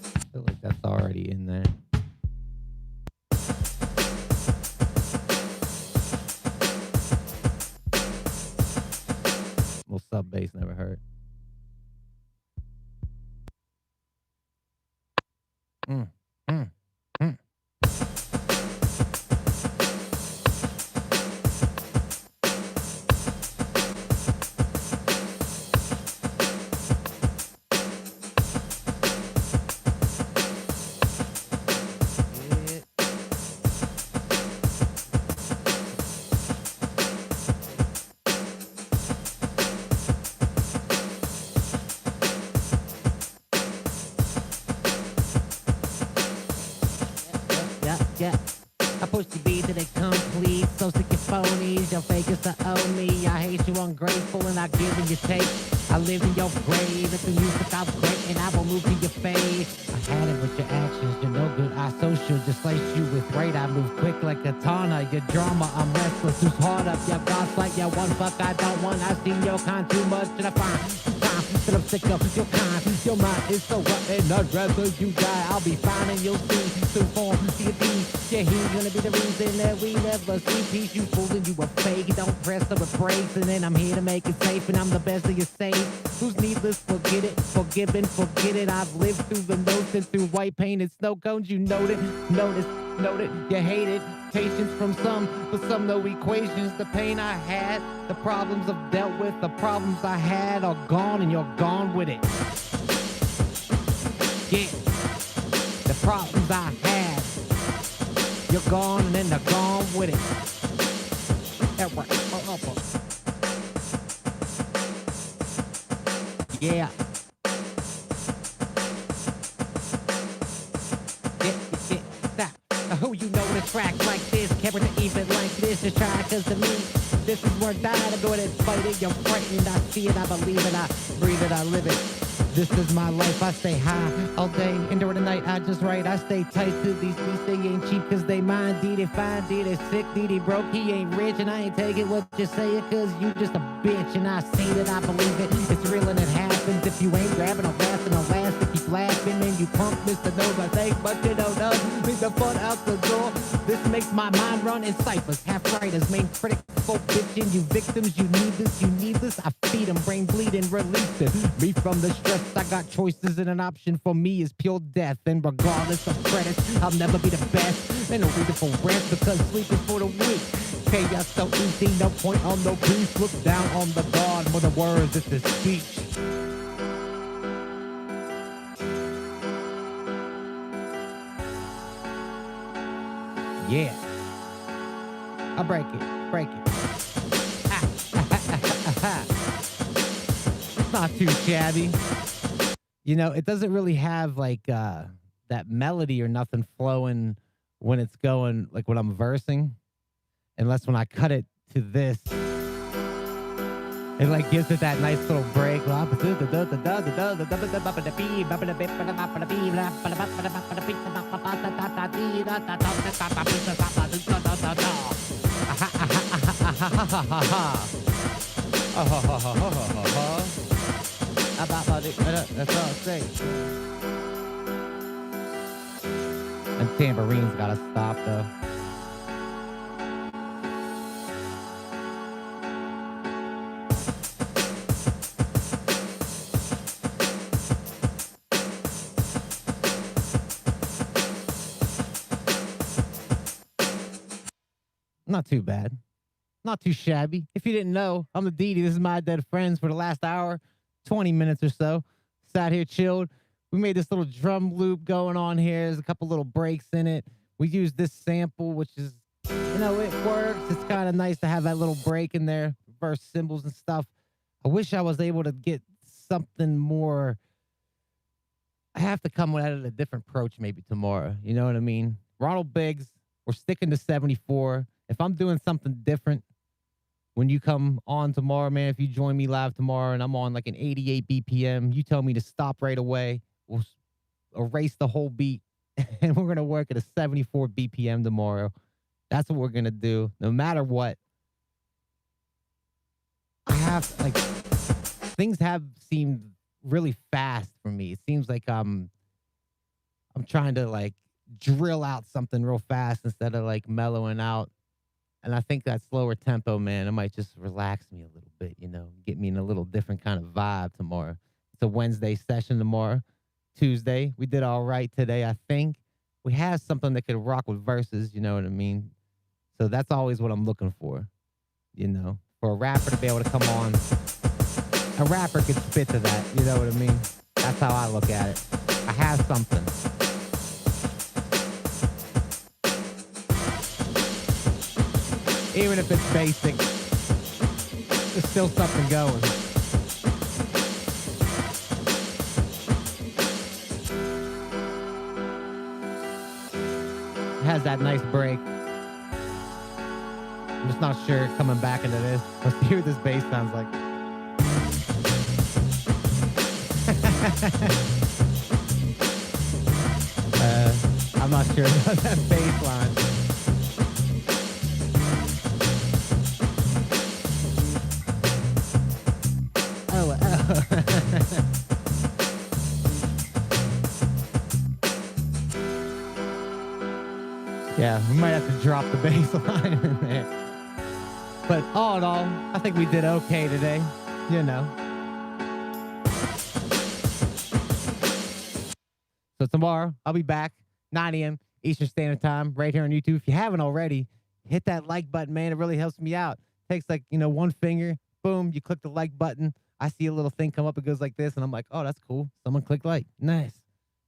I feel like that's already in there. Well, sub bass never hurt. Mm, mm, mm. Yeah. I push the beat to the complete. So sick your phonies, your fakers to own me. I hate you ungrateful and I give in your take. I live in your grave. If the music I'm great and I will move to your face. I had it with your actions, you're no good. I social, just slice you with rate. I move quick like a katana. Your drama, I'm restless. Who's hard up? Your boss like your one fuck I don't want. I've seen your kind too much and I find that I'm sick of your kind. Your mind is so rotten, I'd rather you die. I'll be fine and you'll see through form to your deeds. Yeah, he's gonna be the reason that we never see peace. You fooling, you a fake. Don't press or breaks, and then I'm here to make it safe, and I'm the best of your safe. Who's needless, forget it, forgiven, forget it. I've lived through the notes and through white painted snow cones. You noted, notice, noted, you hate it. Patience from some, but some no equations. The pain I had, the problems I've dealt with, the problems I had are gone, and you're gone with it. Yeah, the problems I had, you're gone, and then they're gone with it. That right. Yeah. Who you know to track like this, character even like this, just try cause to me, this is where I die to go and fight it, you're frightened, I see it, I believe it, I breathe it, I live it. This is my life, I stay high all day, and during the night I just write, I stay tight to these beats, they ain't cheap cause they mine, D, fine, D, they sick, D, broke, he ain't rich, and I ain't taking what you say cause you just a bitch, and I see it, I believe it, it's real and it happens, if you ain't grabbing, I'm laughing, I'll last, if you laughing, and you pump Mr. Nose, I think, but you don't know, leave the fun out the door, this makes my mind run in ciphers, half writers, main critic, full bitching, you victims, you need this, I feed them, brain bleeding, release it, me from the stress, I got choices and an option for me is pure death. And regardless of credits, I'll never be the best. Ain't no reason for rest because sleep is for the weak. Chaos so easy, no point on no peace. Look down on the guard for the words, it's a speech. Yeah. I break it, break it. It's not too shabby. You know, it doesn't really have like that melody or nothing flowing when it's going, like when I'm versing, unless when I cut it to this, it like gives it that nice little break. That's all I say. And tambourine's gotta stop though. Not too bad. Not too shabby. If you didn't know, I'm the Didi. This is my dead friends for the last hour, 20 minutes or so. Sat here, chilled. We made this little drum loop going on here. There's a couple little breaks in it. We used this sample, which is, it works. It's kind of nice to have that little break in there, reverse cymbals and stuff. I wish I was able to get something more. I have to come at it a different approach maybe tomorrow. You know what I mean? Ronald Biggs, we're sticking to 74. If I'm doing something different, when you come on tomorrow, man, if you join me live tomorrow and I'm on like an 88 BPM, you tell me to stop right away. We'll erase the whole beat and we're going to work at a 74 BPM tomorrow. That's what we're going to do no matter what. I have things have seemed really fast for me. It seems like I'm trying to drill out something real fast instead of mellowing out. And I think that slower tempo, man, it might just relax me a little bit, get me in a little different kind of vibe tomorrow. It's a Wednesday session tomorrow. Tuesday, we did all right today, I think. We have something that could rock with verses, you know what I mean? So that's always what I'm looking for, for a rapper to be able to come on. A rapper could spit to that, you know what I mean? That's how I look at it. I have something. Even if it's basic, there's still something going. It has that nice break. I'm just not sure coming back into this. Let's see what this bass sounds like. I'm not sure about that bass line. Yeah, we might have to drop the bass line in there. But all in all, I think we did okay today, So tomorrow, I'll be back, 9 a.m. Eastern Standard Time, right here on YouTube. If you haven't already, hit that like button, man. It really helps me out. Takes one finger, boom, you click the like button. I see a little thing come up, it goes like this, and I'm like, oh, that's cool. Someone clicked like. Nice.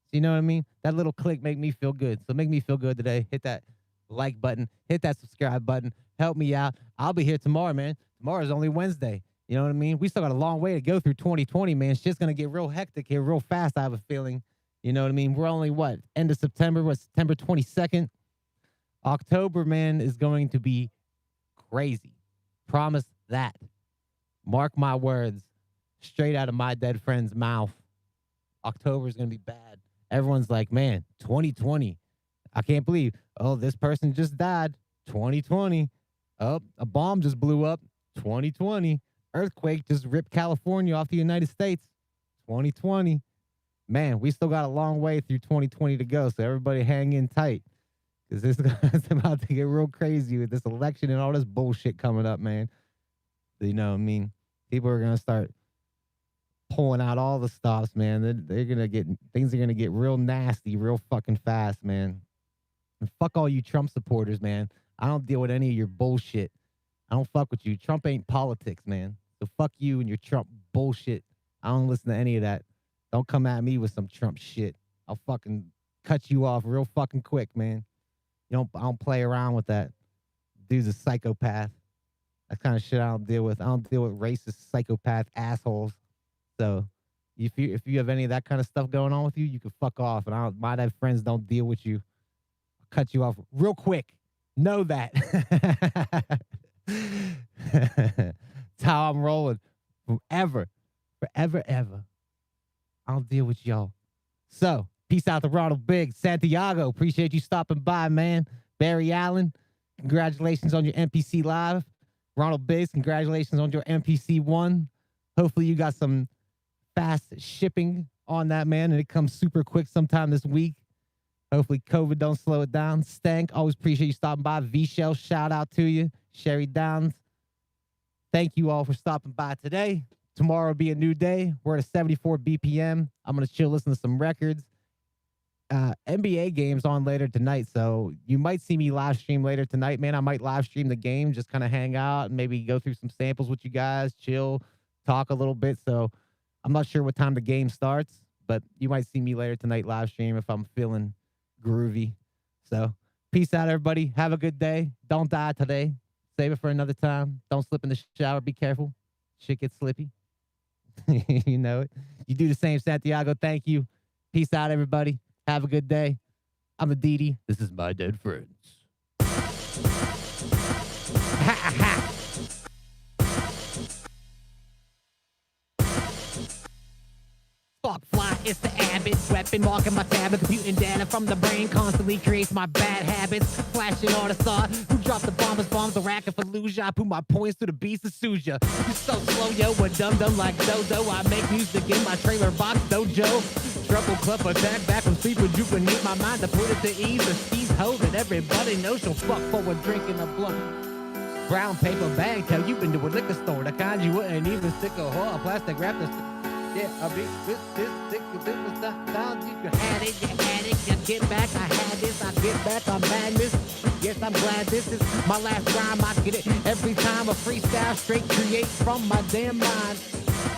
So you know what I mean? That little click make me feel good. So make me feel good today. Hit that like button. Hit that subscribe button. Help me out. I'll be here tomorrow, man. Tomorrow's only Wednesday. You know what I mean? We still got a long way to go through 2020, man. Shit's going to get real hectic here real fast, I have a feeling. You know what I mean? We're only, end of September? September 22nd? October, man, is going to be crazy. Promise that. Mark my words. Straight out of my dead friend's mouth. October is going to be bad. Everyone's like, man, 2020. I can't believe, this person just died. 2020. Oh, a bomb just blew up. 2020. Earthquake just ripped California off the United States. 2020. Man, we still got a long way through 2020 to go, so everybody hang in tight. Because it's about to get real crazy with this election and all this bullshit coming up, man. You know what I mean? People are going to start pulling out all the stops, man. They're going to things are going to get real nasty real fucking fast, man. And fuck all you Trump supporters, man. I don't deal with any of your bullshit. I don't fuck with you. Trump ain't politics, man. So fuck you and your Trump bullshit. I don't listen to any of that. Don't come at me with some Trump shit. I'll fucking cut you off real fucking quick, man. I don't play around with that. Dude's a psychopath. That kind of shit I don't deal with. I don't deal with racist psychopath assholes. So if you have any of that kind of stuff going on with you, you can fuck off. And my dead friends don't deal with you. I'll cut you off real quick. Know that. That's how I'm rolling. Forever, ever. I don't deal with y'all. So, peace out to Ronald Biggs. Santiago, appreciate you stopping by, man. Barry Allen, congratulations on your MPC Live. Ronald Biggs, congratulations on your MPC 1. Hopefully you got some fast shipping on that, man, and it comes super quick sometime this week. Hopefully COVID don't slow it down. Stank, always appreciate you stopping by. V-Shell, shout out to you. Sherry Downs, thank you all for stopping by today. Tomorrow will be a new day. We're at a 74 BPM. I'm going to chill, listen to some records. NBA games on later tonight, so you might see me live stream later tonight, man. I might live stream the game, just kind of hang out and maybe go through some samples with you guys, chill, talk a little bit. So I'm not sure what time the game starts, but you might see me later tonight live stream if I'm feeling groovy. So peace out, everybody. Have a good day. Don't die today. Save it for another time. Don't slip in the shower. Be careful. Shit gets slippy. You know it. You do the same, Santiago. Thank you. Peace out, everybody. Have a good day. I'm a Didi. This is my dead friends. Ha ha. Fuck fly, it's the Abbott weapon, marking my tablet, computing data from the brain constantly creates my bad habits. Flashing all the star, who dropped the bombs, the racket for Luja. I put my points to the beast of Suja. You so slow, yo, a dum-dum like Dodo. I make music in my trailer box dojo. Trouble club attack, back from sleep, but you can need my mind to put it to ease. The skis hold it, everybody knows she'll fuck forward drinking a blunt. Brown paper bag, tell you been to a liquor store, the kind you wouldn't even stick a whore, plastic wrap the yeah, I mean, this thick, this was not down. You had it, you get back. I had this, I get back. I'm madness. Yes, I'm glad this is my last rhyme. I get it every time. A freestyle straight create from my damn mind.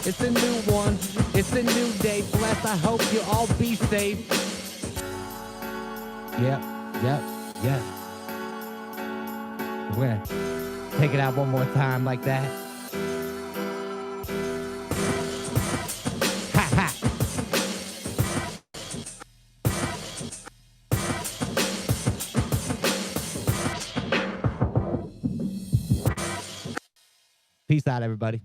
It's a new one, it's a new day. Bless, I hope you all be safe. Yep. We're gonna take it out one more time like that. Peace out, everybody.